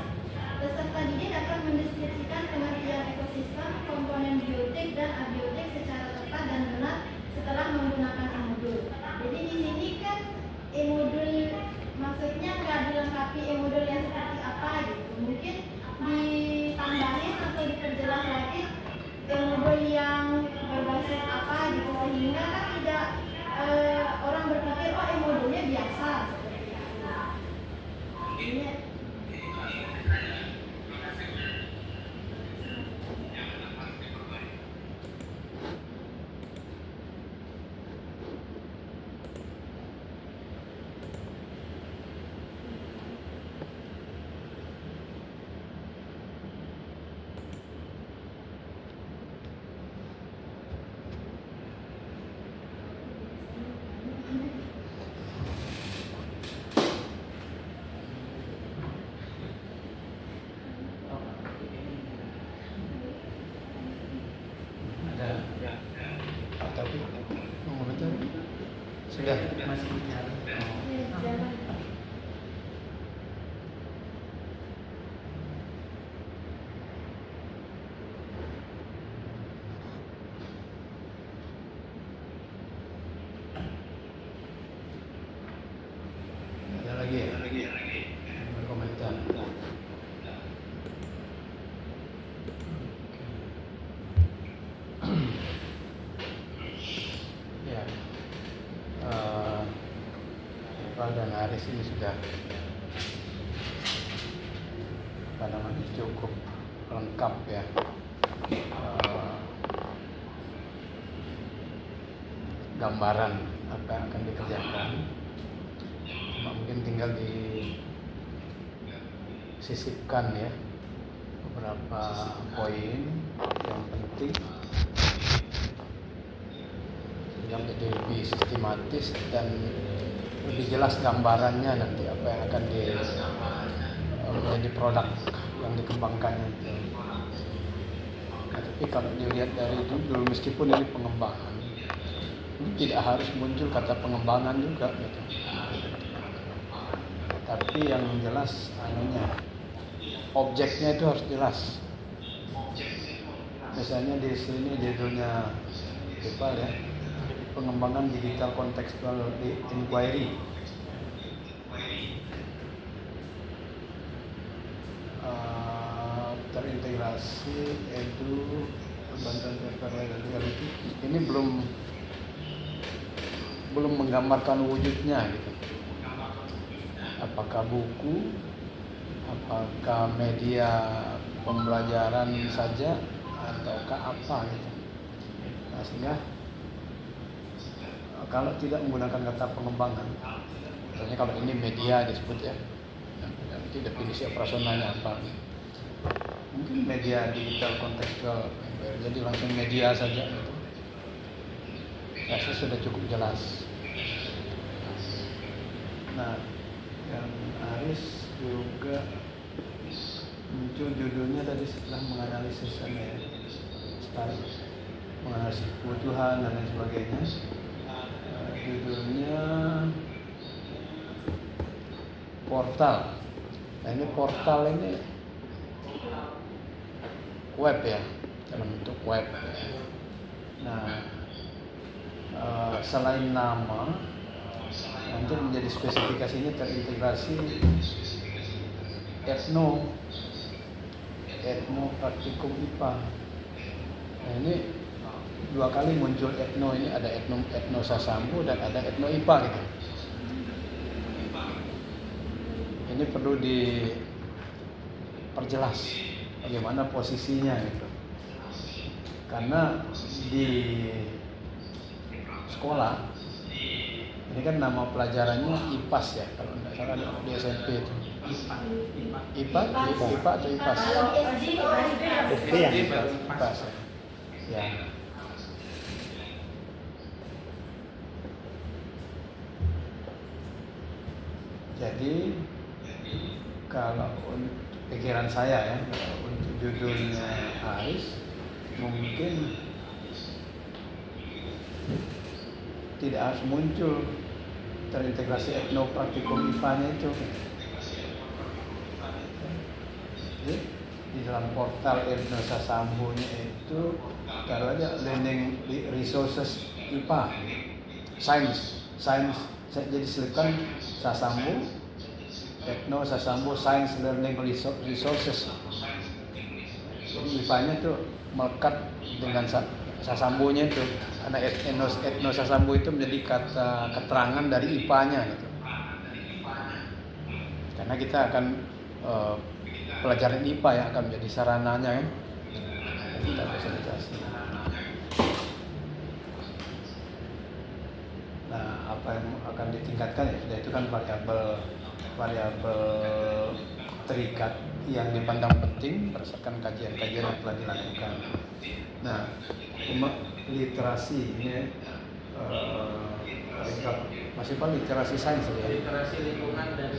peserta didik akan mendeskripsikan pengertian ekosistem, komponen biotik dan abiotik secara tepat dan benar setelah menggunakan e-modul. Jadi di sini kan e-modul maksudnya nggak dilengkapi e-modul yang seperti apa gitu. Mungkin ditambahin atau diperjelas lagi e-modul yang berbasis apa gitu sehingga kan tidak orang berpikir oh e-modulnya biasa seperti itu. Ini Ada Pak Taufik mau komentar? Sudah. Masih bicara. jalan. Ada lagi ya? Yang berkomentar. Ya, Iqbal dan Aris ini sudah apa namanya cukup lengkap ya. Gambaran apa yang akan dikerjakan. Cuma mungkin tinggal disisipkan ya beberapa poin yang penting yang menjadi lebih sistematis dan lebih jelas gambarannya nanti apa yang akan menjadi produk yang dikembangkannya itu. Nah, tapi kalau dilihat dari dulu meskipun ini pengembangan, tidak harus muncul kata pengembangan juga gitu. Tapi yang jelas objeknya itu harus jelas. Misalnya di sini judulnya ya, pengembangan digital contextual inquiry. Terintegrasi bantuan reality. Ini belum menggambarkan wujudnya gitu. Apakah buku, apakah media pembelajaran saja, ataukah apa gitu. Nah, sehingga kalau tidak menggunakan kata pengembangan, misalnya kalau ini media disebut ya, nanti definisi operasionalnya apa? Mungkin media digital kontekstual, jadi langsung media saja gitu. Rasa sudah cukup jelas. Nah, yang Aris juga muncul judulnya tadi setelah menganalisis menganalisis kebutuhan dan lain sebagainya. Judulnya portal. Nah, ini portal ini web ya, dalam bentuk web. Nah, selain nama, nanti menjadi spesifikasinya terintegrasi etno praktikum IPA. Nah, ini dua kali muncul etno, ini ada etno Sasambu dan ada etno IPA gitu. Ini perlu diperjelas bagaimana posisinya gitu. Karena di sekolah ini kan nama pelajarannya IPAS ya, kalau tidak salah di SMP itu. IPA atau IPAS? SD ya. IPAS ya. Jadi kalau untuk pikiran saya ya, untuk judulnya Aris mungkin tidak harus muncul terintegrasi etno praktikum IPA-nya itu. Jadi, di dalam portal Etno Sasambu-nya itu taruh aja learning resources IPA, science, jadi selipkan Sasambu, Etno Sasambu Science Learning Resources. Jadi IPA-nya tuh melekat dengan Sasambu-nya itu. Karena etno Sasambu itu menjadi kata keterangan dari IPA-nya gitu. Karena kita akan pelajaran IPA yang akan menjadi sarananya kan. Kita fasilitasi. Nah, apa yang akan ditingkatkan ya sudah, itu kan variabel terikat yang dipandang penting berdasarkan kajian-kajian yang telah dilakukan. Nah, literasi ini masih literasi sains ya. Literasi lingkungan dan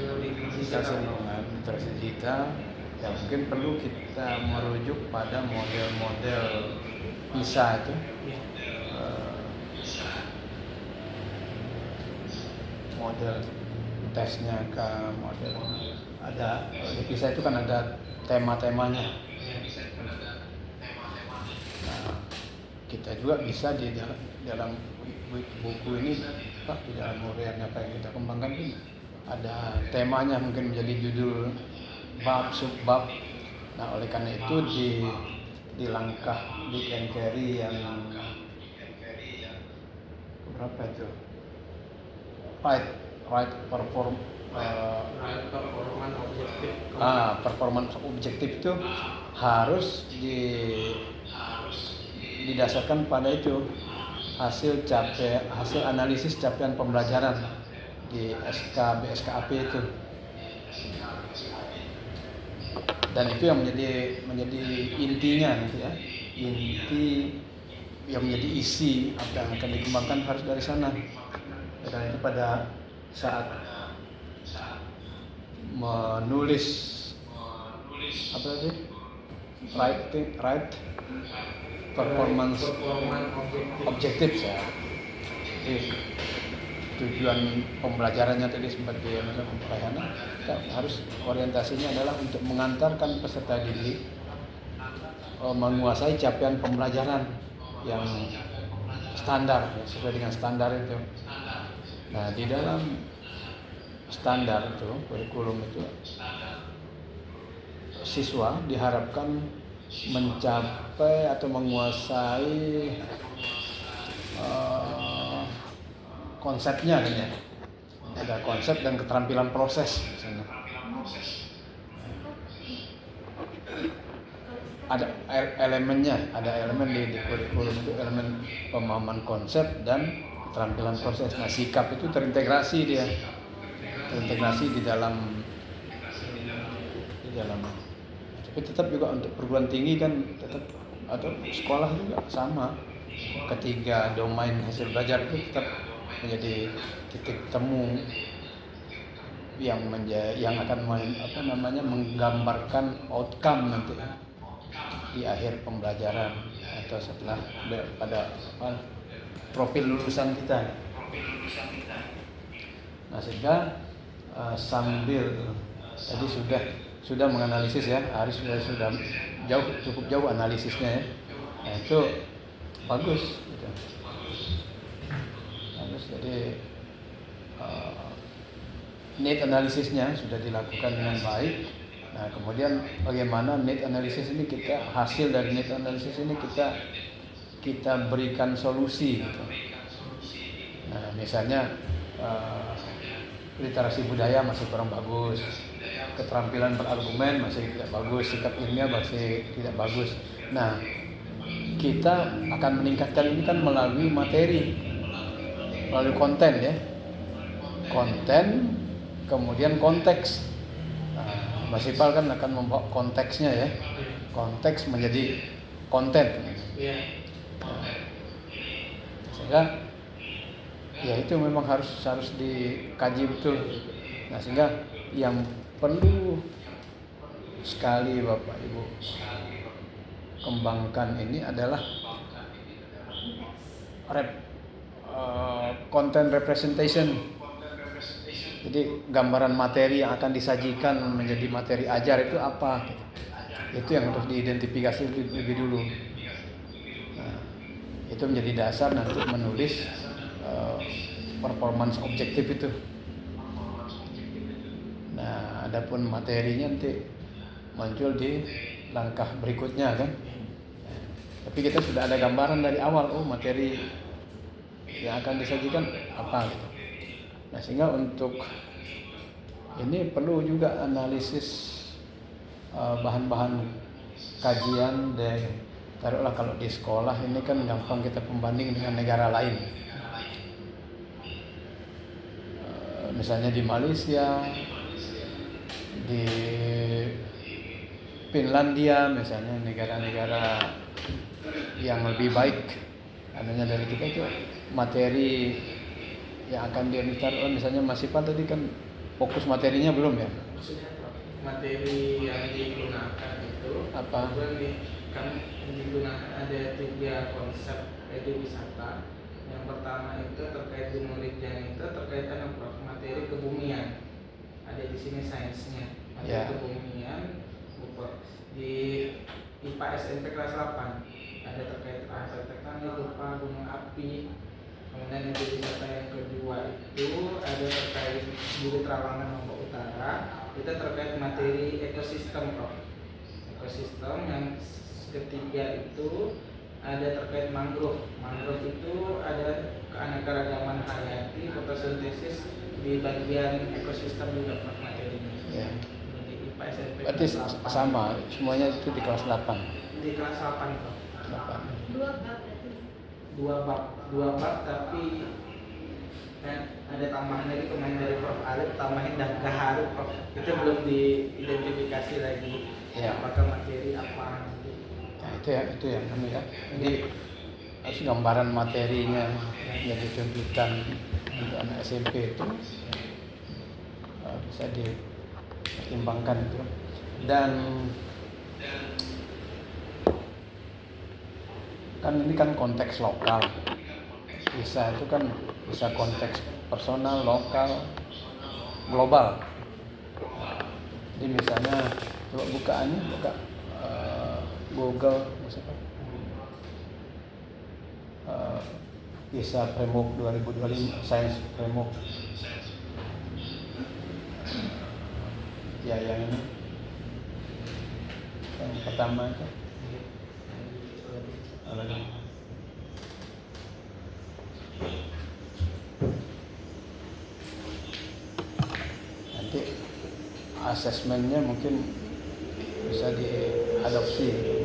Literasi lingkungan, literasi digital. Ya mungkin perlu kita merujuk pada model-model PISA itu. Model tesnya ke model ada di PISA itu kan ada tema-temanya. Nah, kita juga bisa di dalam buku ini, Pak, di dalam urian apa yang kita kembangkan ini ada temanya, mungkin menjadi judul bab, subbab. Nah, oleh karena itu di langkah Big and Carry yang berapa itu? Right performance objektif itu harus didasarkan pada itu hasil analisis capaian pembelajaran di BSKAP itu. Dan itu yang menjadi intinya gitu ya. Inti yang menjadi isi apa yang akan dikembangkan harus dari sana. Dan itu pada saat menulis apa tadi? Right performance objektif ya. Jadi tujuan pembelajarannya tadi sebagai pelayanan, kita harus orientasinya adalah untuk mengantarkan peserta didik menguasai capaian pembelajaran yang standar, ya, sesuai dengan standar itu. Nah, di dalam standar itu, kurikulum itu, siswa diharapkan mencapai atau menguasai konsepnya kan ya. Ada konsep dan keterampilan proses misalnya. Ada elemennya, ada elemen di kurikulum itu, elemen pemahaman konsep dan keterampilan proses. Nah, sikap itu terintegrasi di dalam tapi tetap juga untuk perguruan tinggi kan tetap, atau sekolah juga sama. Ketiga domain hasil belajar itu tetap menjadi titik temu yang akan menggambarkan outcome nanti di akhir pembelajaran atau setelah pada profil lulusan kita. Nah, sehingga sambil tadi sudah menganalisis ya, Aris sudah cukup jauh analisisnya ya. Nah, itu bagus gitu. Bagus, jadi need analisisnya sudah dilakukan dengan baik. Nah, kemudian bagaimana need analisis ini hasil dari need analisis ini kita berikan solusi gitu. Nah, misalnya literasi budaya masih kurang bagus, keterampilan berargumen masih tidak bagus, sikap ilmiah masih tidak bagus. Nah, kita akan meningkatkan ini kan melalui materi, melalui konten ya, konten kemudian konteks. Nah, Mas Ipal kan akan membawa konteksnya ya, konteks menjadi konten. Nah, sehingga ya itu memang harus dikaji betul. Nah, sehingga yang perlu sekali Bapak Ibu kembangkan ini adalah content representation. Jadi gambaran materi yang akan disajikan menjadi materi ajar itu apa? Itu yang harus diidentifikasi lebih dulu. Nah, itu menjadi dasar nanti menulis performance objektif itu. Nah, adapun materinya nanti muncul di langkah berikutnya kan. Tapi kita sudah ada gambaran dari awal, materi yang akan disajikan apa gitu. Nah, sehingga untuk ini perlu juga analisis bahan-bahan kajian dari, taruhlah kalau di sekolah ini kan gampang kita pembanding dengan negara lain. Misalnya di Malaysia, di Finlandia misalnya, negara-negara yang lebih baik adanya dari kita itu materi yang akan diantar. Misalnya Mas Ipan tadi kan fokus materinya belum ya? Materi yang digunakan itu apa? Kan digunakan ada 3 konsep wisata. Yang pertama itu terkait Gunung Rinjani, itu terkait dengan materi kebumian. Ada di sini sainsnya, materi kebumian. Di IPA SMP kelas 8 ada terkait aspek tektonik, gempa, gunung api. Kemudian yang wisata yang kedua itu ada terkait Bukit Trawangan Lombok Utara. Itu terkait materi ekosistem, Prof. Ekosistem. Yang ketiga itu ada terkait mangrove. Mangrove itu ada keanekaragaman hayati, fotosintesis di bagian ekosistem juga, Prof, materinya. Ya. Di IPA SMP. Berarti sama, semuanya itu di kelas 8. Di kelas 8, Prof. 8. Dua bab tapi ada tambahan lagi pemain dari Prof Alif, tambahin dan Gaharu, Prof. Itu belum diidentifikasi lagi apakah materi apa nanti. Nah, itu yang kami ya. Jadi harus gambaran materinya yang ditunjukkan untuk anak SMP itu bisa dipertimbangkan itu. Dan kan ini kan konteks lokal. bisa itu kan bisa konteks personal, lokal, global. Jadi misalnya coba buka Google misalkan PISA Framework 2025, Science Framework. Ya yang ini yang pertama itu nanti asesmennya mungkin bisa diadopsi.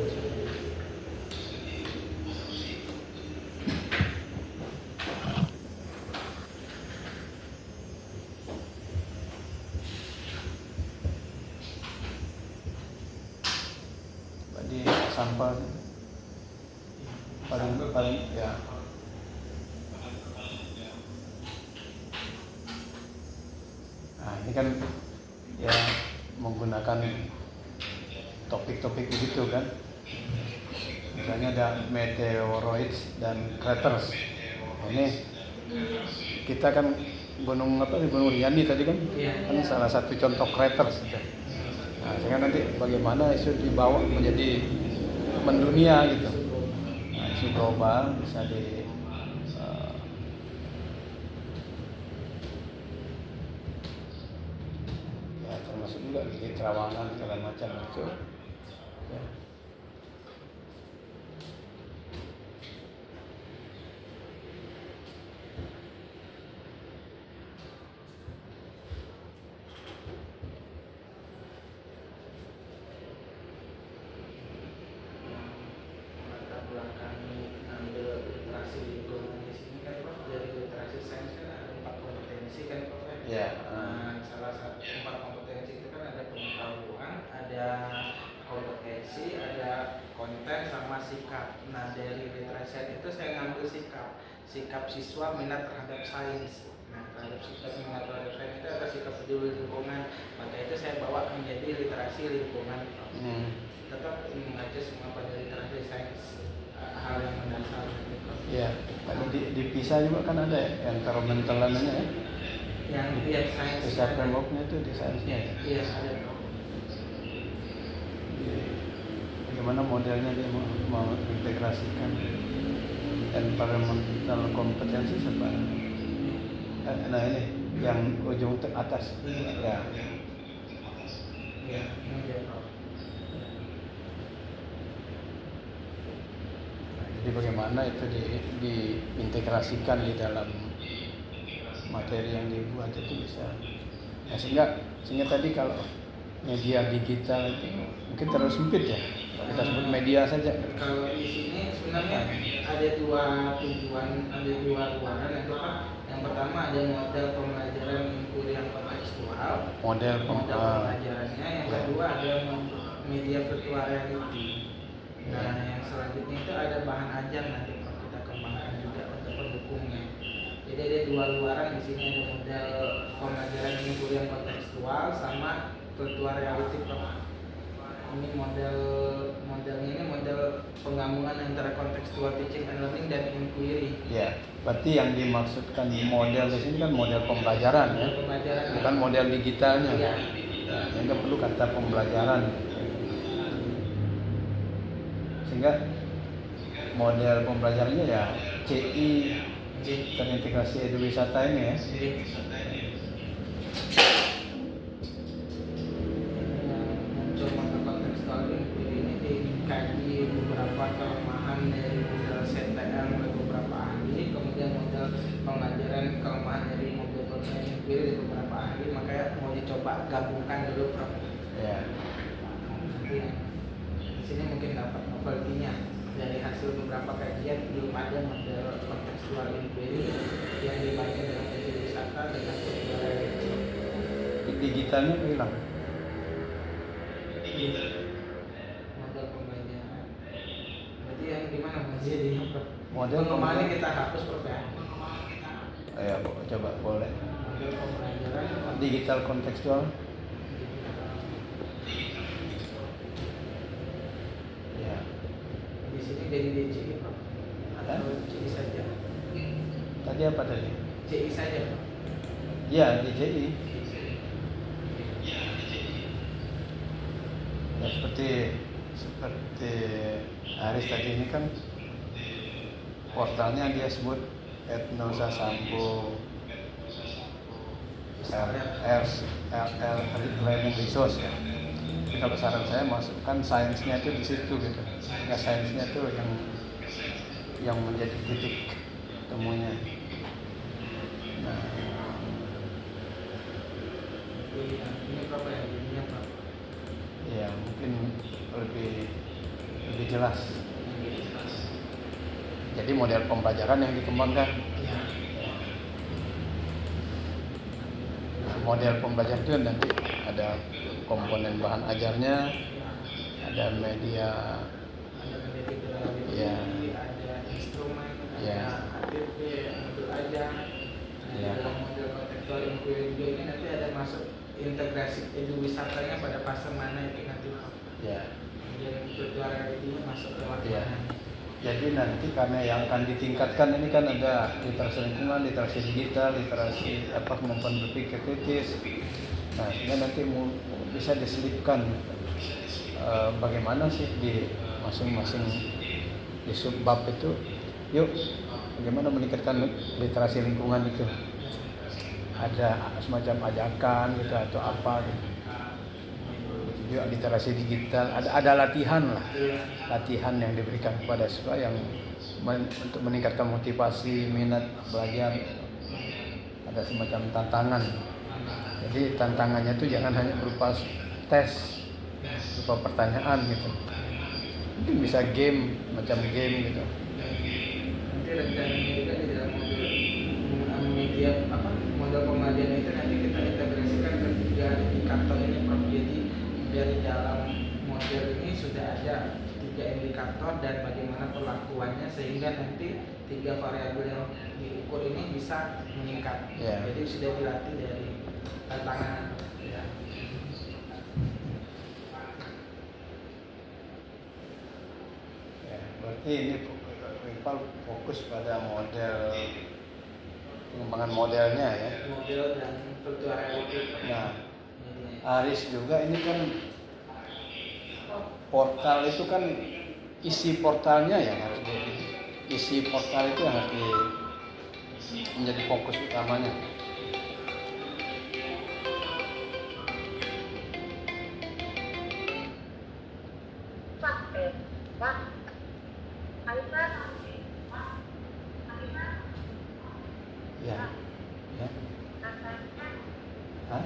Di sampel paling ya. Nah ini kan ya menggunakan topik-topik begitu kan. Misalnya ada meteoroids dan craters. Ini kita kan Gunung Rinjani tadi kan, kan salah satu contoh craters. Nah, sehingga nanti bagaimana isu dibawa menjadi mendunia gitu. Nah, isu global bisa ya termasuk juga di terawangan segala macam itu. Ya. Ya, salah satu 4 kompetensi itu kan ada pengetahuan, ada kompetensi, ada konten, sama sikap. Nah dari literasi itu saya ngambil sikap siswa minat terhadap sains. Nah terhadap sikap minat terhadap sains itu ada sikap peduli lingkungan. Maka itu saya bawa menjadi literasi lingkungan. Tetap mengajar semua pada literasi sains, hal yang mendasar. Ya, kalau di PISA juga kan ada ya, environmental namanya ya. Yang sains. PISA frameworknya itu di sainsnya ya. Iya ada. Bagaimana modelnya dia mau integrasikan environmental kompetensi serta nah ini yang ujung atas ya. Iya, Jadi bagaimana itu diintegrasikan di dalam materi yang dibuat itu bisa. Ya, sehingga tadi kalau media digital itu mungkin terlalu sempit ya. Kita sebut media saja. Kalau di sini sebenarnya ada dua tujuan, ada dua luaran itu Pak. Yang pertama ada model pembelajaran inquiry yang kontekstual. Model pembelajarannya. Yang kedua ada media virtual reality. Nah yang selanjutnya itu ada bahan ajar nanti Pak, kita kembangkan juga untuk pendukungnya. Jadi ada dua luaran di sini, ada model pembelajaran inquiry yang kontekstual sama virtual reality Pak. Ini modelnya ini model penggabungan antara contextual teaching and learning dan inquiry. Ya, berarti yang dimaksudkan model di sini kan model pembelajaran ya, bukan model digitalnya. Ya. Yang nggak perlu kata pembelajaran. Sehingga model pembelajarannya ya CI terintegrasi eduwisata ini ya. Dikaji beberapa kelemahan dari model CTM oleh beberapa ahli, kemudian model pengajaran kelemahan dari model inquiry dari beberapa ahli, makanya mau dicoba gabungkan dulu Prof. Ya. Nanti di sini mungkin dapat novelty-nya dari hasil beberapa kajian, belum ada model contextual inquiry yang dibaca dalam eduwisata dengan virtual reality. Digitalnya hilang. Model pembelajaran. Berarti yang gimana menjadinya Prof? Model pengembangannya kita hapus Prof ya. Ya, coba boleh. Model pembelajaran Digital kontekstual. Ya. di sini dari DCI Prof. Atau DCI saja. Tadi apa tadi? CI saja Pak. Ya, di JI. Ya, seperti Aris tadi ini kan portalnya dia sebut Etnosa Sampo Learning Resource ya. Tapi kalau saran saya masukkan sainsnya itu di situ gitu. Ya, sainsnya itu yang menjadi titik temunya. Nah, Ini berapa ya? Ininya Pak. ya mungkin lebih jelas. Jadi model pembelajaran yang dikembangkan. Ya. Nah, model pembelajaran itu nanti ada komponen bahan ajarnya, ada media, Ada media Ya. ada instrumen, Ya. ada ATP, modul ajar, Ya. dalam model kontekstual inquiry juga ini nanti ada masuk integrasi eduwisatanya pada fase mana itu nanti Pak. Ya. Kemudian virtual reality-nya masuk ke Ya. mana. Jadi nanti karena yang akan ditingkatkan ini kan ada literasi lingkungan, literasi digital, literasi kemampuan berpikir kritis. Nah, sehingga nanti bisa diselipkan bagaimana sih di masing-masing di subbab itu. Yuk, bagaimana meningkatkan literasi lingkungan itu? Ada semacam ajakan gitu atau apa gitu. Juga literasi digital, ada latihan lah, latihan yang diberikan kepada siswa yang untuk meningkatkan motivasi, minat belajar. Ada semacam tantangan. Jadi tantangannya itu jangan hanya berupa tes, berupa pertanyaan gitu. Mungkin bisa game, macam game gitu. Nanti rencananya juga di dalam media model pembelajaran itu nanti kita integrasikan ke 3 indikator ini Prof. Jadi dari dalam model ini sudah ada 3 indikator dan bagaimana perlakuannya sehingga nanti 3 variabel yang diukur ini bisa meningkat. Ya. Jadi sudah dilatih dari tantangan. Ya. Ya, berarti ini Rival fokus pada model pengembangan modelnya ya. Model dan virtual reality. Nah, Ini. Aris juga ini kan portal itu kan isi portalnya yang harus isi portal itu yang harus menjadi fokus utamanya. Ya, ya. Hah?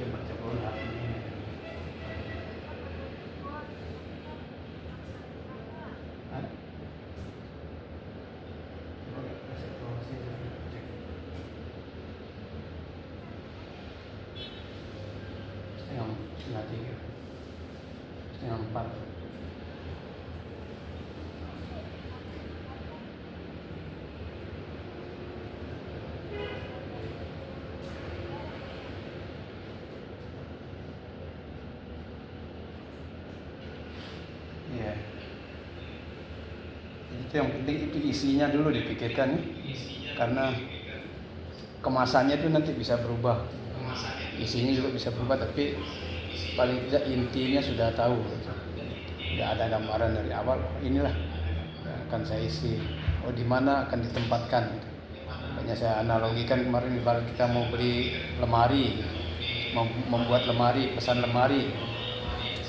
Coba ulang ini. Hah? Coba kasih informasi saya cek. Setengah 3, setengah 4. Iya. Itu yang penting itu isinya dulu dipikirkan nih. Karena kemasannya itu nanti bisa berubah. Isinya juga bisa berubah tapi paling tidak intinya sudah tahu gitu. Sudah ada gambaran dari awal, inilah yang akan saya isi. Oh, di mana akan ditempatkan gitu. Makanya saya analogikan kemarin ibarat kita mau beli lemari gitu. Mau membuat lemari, pesan lemari.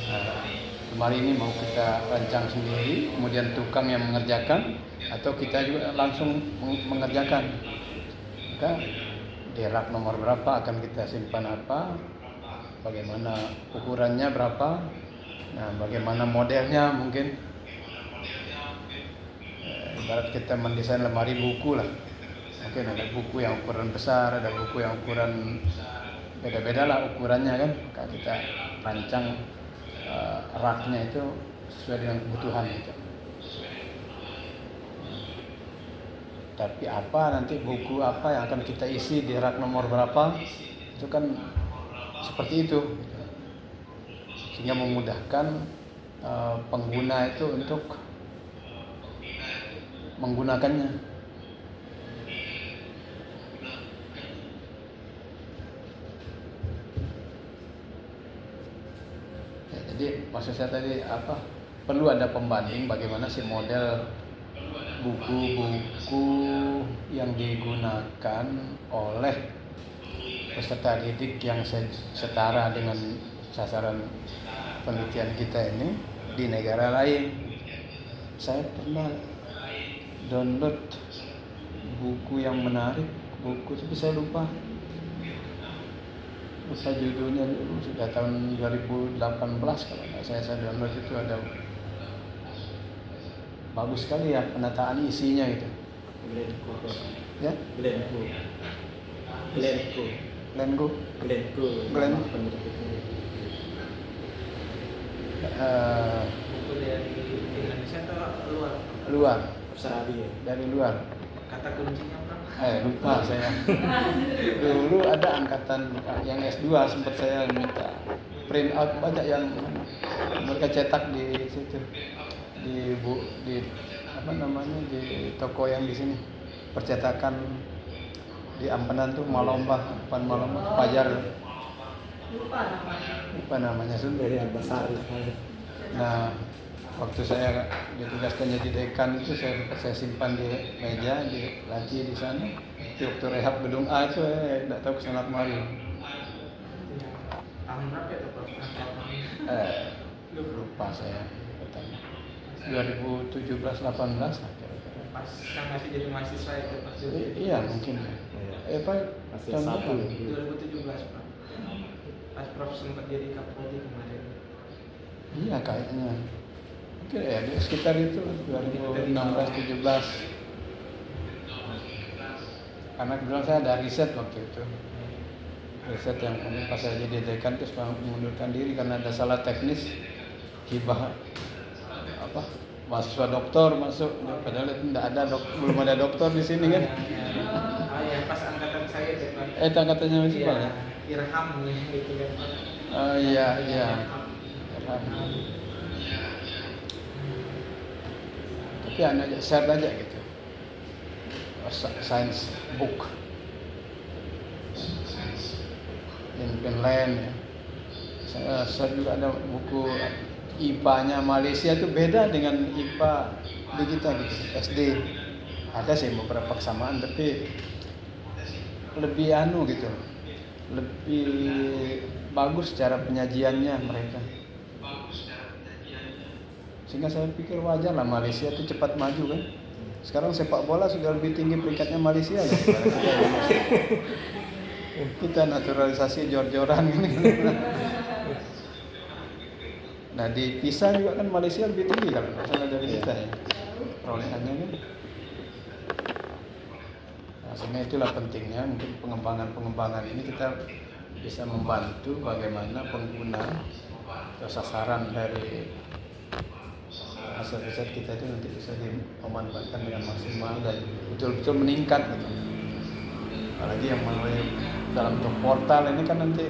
Nah, lemari ini mau kita rancang sendiri, kemudian tukang yang mengerjakan atau kita juga langsung mengerjakan. Maka di rak nomor berapa akan kita simpan apa, bagaimana ukurannya berapa, nah bagaimana modelnya mungkin. Ibarat kita mendesain lemari buku lah, mungkin ada buku yang ukuran besar, ada buku yang ukuran beda-beda lah ukurannya kan. Maka kita rancang raknya itu sesuai dengan kebutuhan itu. Tapi apa nanti buku apa yang akan kita isi di rak nomor berapa itu kan seperti itu, sehingga memudahkan pengguna itu untuk menggunakannya. Ya, jadi maksud saya tadi apa? Perlu ada pembanding bagaimana sih model buku-buku yang digunakan oleh peserta didik yang setara dengan sasaran penelitian kita ini di negara lain. Saya pernah download buku yang menarik, tapi saya lupa judulnya dulu, sudah tahun 2018 kalau nggak saya download. Itu ada bagus sekali ya penataan isinya itu. Ya? Glenco. Buku dari Indonesia atau Luar. Australia. Dari luar. Kata kuncinya apa? Lupa saya. Dulu ada angkatan yang S2 sempat saya minta print out banyak yang mereka cetak di situ. Di apa namanya, di toko yang di sini, percetakan di Ampenan tuh, Malomba, depan Malomba, Fajar. Lupa namanya sudah Dari besar. Nah, waktu saya ditugaskan jadi dekan itu saya simpan di meja, di laci di sana. Waktu rehab gedung A itu tidak tahu kesana kemari. Tahun berapa itu Prof? Lupa saya. 2017-18 lah kira-kira. Pas yang masih jadi mahasiswa itu pas Iya mungkin. Pak Masih tahun satu. berapa? 2017 Prof. Pas Prof sempat jadi Kapolri kemarin. Iya kayaknya. Oke ya, sekitar itu 2016-17. Karena kebetulan saya ada riset waktu itu. Riset yang pas saya jadi dekan terus mengundurkan diri karena ada salah teknis, hibah mahasiswa doktor masuk, padahal itu belum ada doktor di sini kan. Oh ya, pas angkatan saya itu Pak. Angkatannya masih Iya, Pak ya? Irham gitu kan. Oh iya. Tapi anak share aja gitu. Science book in Finland ya. Saya juga ada buku IPA-nya Malaysia itu beda dengan IPA di kita gitu, SD. Ada sih beberapa kesamaan tapi lebih gitu. Lebih bagus cara penyajiannya mereka. Sehingga saya pikir wajar lah Malaysia itu cepat maju kan. Sekarang sepak bola sudah lebih tinggi peringkatnya Malaysia ya. Kita naturalisasi jor-joran kan. Nah di PISA juga kan Malaysia lebih tinggi kalau nggak salah dari kita ya perolehannya kan. Nah sehingga itulah pentingnya mungkin pengembangan ini kita bisa membantu bagaimana pengguna atau sasaran dari hasil riset kita itu nanti bisa dimanfaatkan dengan maksimal dan betul-betul meningkat gitu. Apalagi yang melalui dalam portal ini kan nanti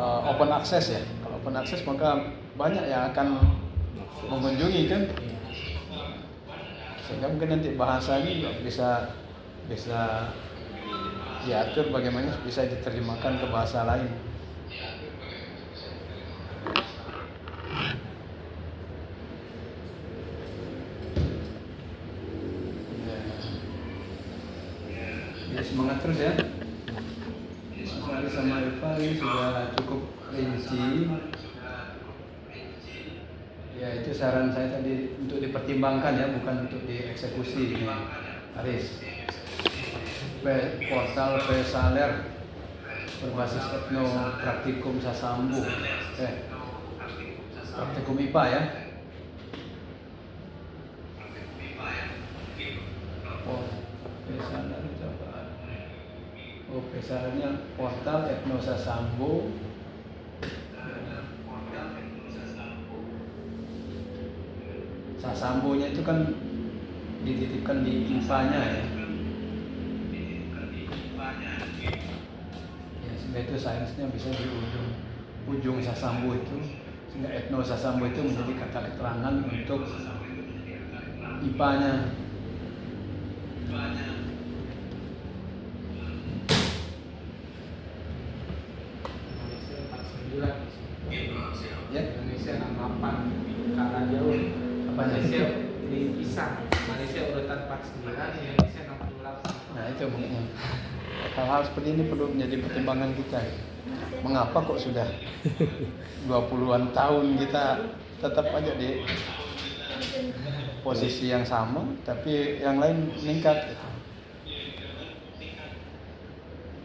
open access ya. Kalau open access maka banyak yang akan mengunjungi kan. Sehingga mungkin nanti bahasanya juga bisa diatur bagaimana bisa diterjemahkan ke bahasa lain. Ya semangat terus ya. Mas Ali sama Eva ini sudah cukup rinci. Ya itu saran saya tadi untuk dipertimbangkan ya, bukan untuk dieksekusi ini. Aris. Portal Pesaler berbasis etno praktikum Sasambu. Praktikum IPA ya. Pesaler itu apa? Pesalernya portal etno Sasambu. Sasambunya itu kan dititipkan di IPA-nya ya. Ya itu sainsnya bisa di ujung Sasambu itu, sehingga etno Sasambu itu menjadi kata keterangan untuk IPA-nya. Malaysia 49. Ya, Indonesia 68 kalah jauh. Malaysia dipisah. Malaysia urutan 49, Indonesia 68. nah itu mungkin hal-hal seperti ini perlu menjadi pertimbangan kita. Mengapa kok sudah 20-an tahun kita tetap aja di posisi yang sama, tapi yang lain meningkat gitu.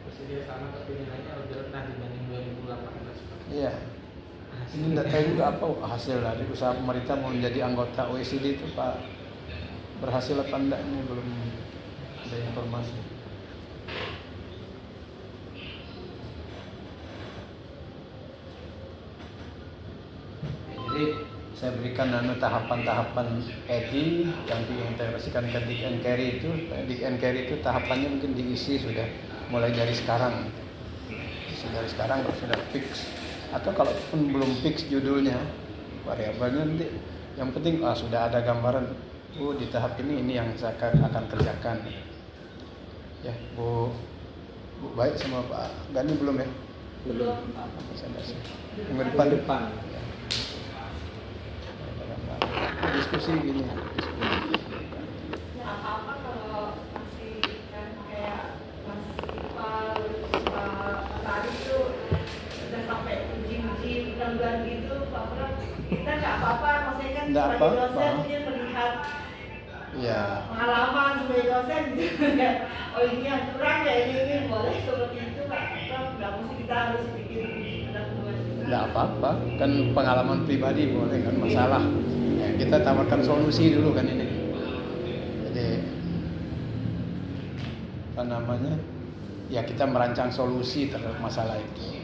Posisi sama tapi nilainya lebih rendah dibanding 2018. Iya. Ini tidak tahu juga apa hasil dari usaha pemerintah mau menjadi anggota OECD itu Pak, berhasil apa enggak, ini belum ada informasi. Jadi saya berikan tahapan-tahapan EDI yang diintegrasikan ke Dig and Carry itu. Dig and Carry itu tahapannya mungkin diisi sudah mulai dari sekarang. Dari sekarang kalau sudah fix, atau kalaupun belum fix judulnya, variabelnya nanti yang penting sudah ada gambaran. Di tahap ini yang saya akan kerjakan. Ya, Bu baik sama Pak Gani belum ya? Belum. Minggu depan. Ya. Diskusi gini. Ya apa-apa kalau masih kan kayak Mas Iqbal, Pak tadi itu udah sampai uji-uji bulan-bulan gitu, Pak Pram, kita nggak apa-apa, maksudnya kan Nggak sebagai apa-apa. dosen mungkin melihat Ya, pengalaman sebagai dosen gitu kan. Oh ini yang kurang ya, ini boleh seperti itu Pak Pram, nggak mesti kita harus bikin uji bulan-bulan gitu. tidak apa-apa. Kan pengalaman pribadi boleh, kan masalah. Ya, kita tawarkan solusi dulu kan ini. Jadi apa namanya? Ya kita merancang solusi terhadap masalah itu.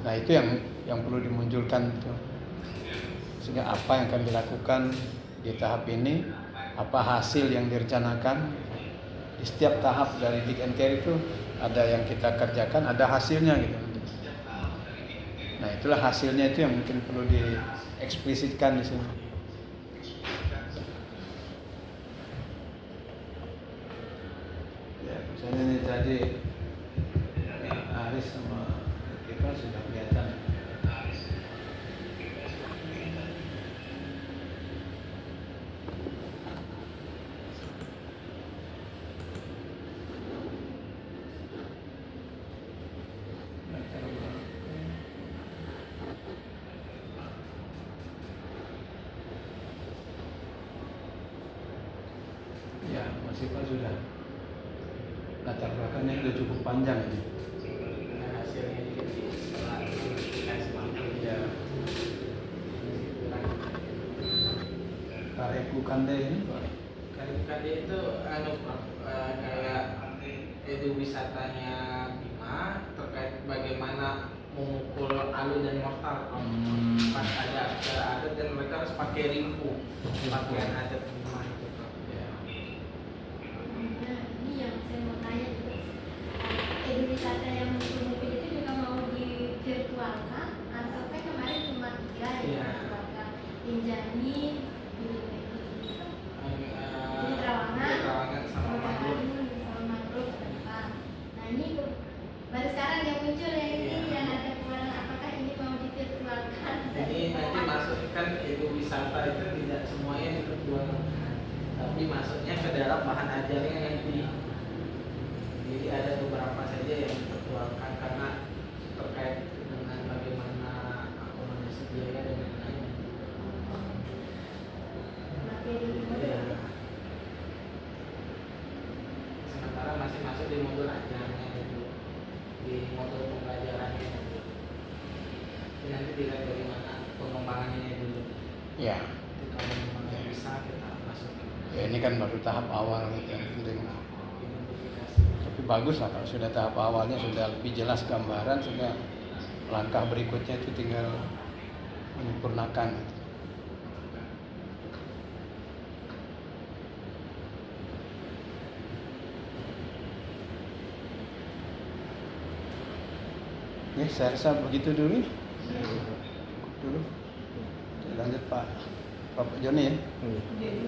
Nah itu yang perlu dimunculkan itu. Sehingga apa yang akan dilakukan di tahap ini, apa hasil yang direncanakan di setiap tahap dari Dig and Carry itu, ada yang kita kerjakan, ada hasilnya gitu. Nah itulah hasilnya itu yang mungkin perlu dieksplisitkan di sini. Ya, misalnya ini tadi Aris sama kita sudah kelihatan. Ya, masih Pak sudah. Latar belakangnya sudah cukup panjang ini. Dengan hasilnya jadi setelah dikasih mampu Ya, Kareku Kande ini Pak. Kali itu kayak edu wisatanya Bima terkait bagaimana memukul alu dan mortal kalau pas ada acara adat dan mereka harus pakai rimpu pakaian adat Bima itu Pak. Ya. Nah, ini yang saya mau tanya juga. Wisata yang mungkin itu juga mau di virtualkan atau kan kemarin cuma 3 Iya. yang virtualkan, Rinjani, Terawangan sama Mangrove. sama Mangrove ke depan. Nah ini baru sekarang yang muncul yang ini Iya. yang ada kemarin, apakah ini mau di virtualkan? Jadi nanti masukkan edu wisata itu tidak semuanya diperjualkan, tapi masuknya ke dalam bahan ajarnya nanti. Jadi ada beberapa saja yang diperjualkan karena terkait dengan bagaimana akomodasi biaya dan lain-lain. Materi Ya. Sementara masih masuk di modul ajarnya itu, di modul pembelajarannya itu. Jadi nanti dilihat bagaimana pengembangannya dulu. Ya. Jadi kalau memang bisa kita masukin. Ya ini kan baru tahap awal gitu yang penting. Identifikasi. Tapi bagus lah kalau sudah tahap awalnya sudah lebih jelas gambaran, sehingga langkah berikutnya itu tinggal menyempurnakan. Oke, saya rasa begitu dulu. Dulu. Lanjut Pak Joni ya. Iya. Jadi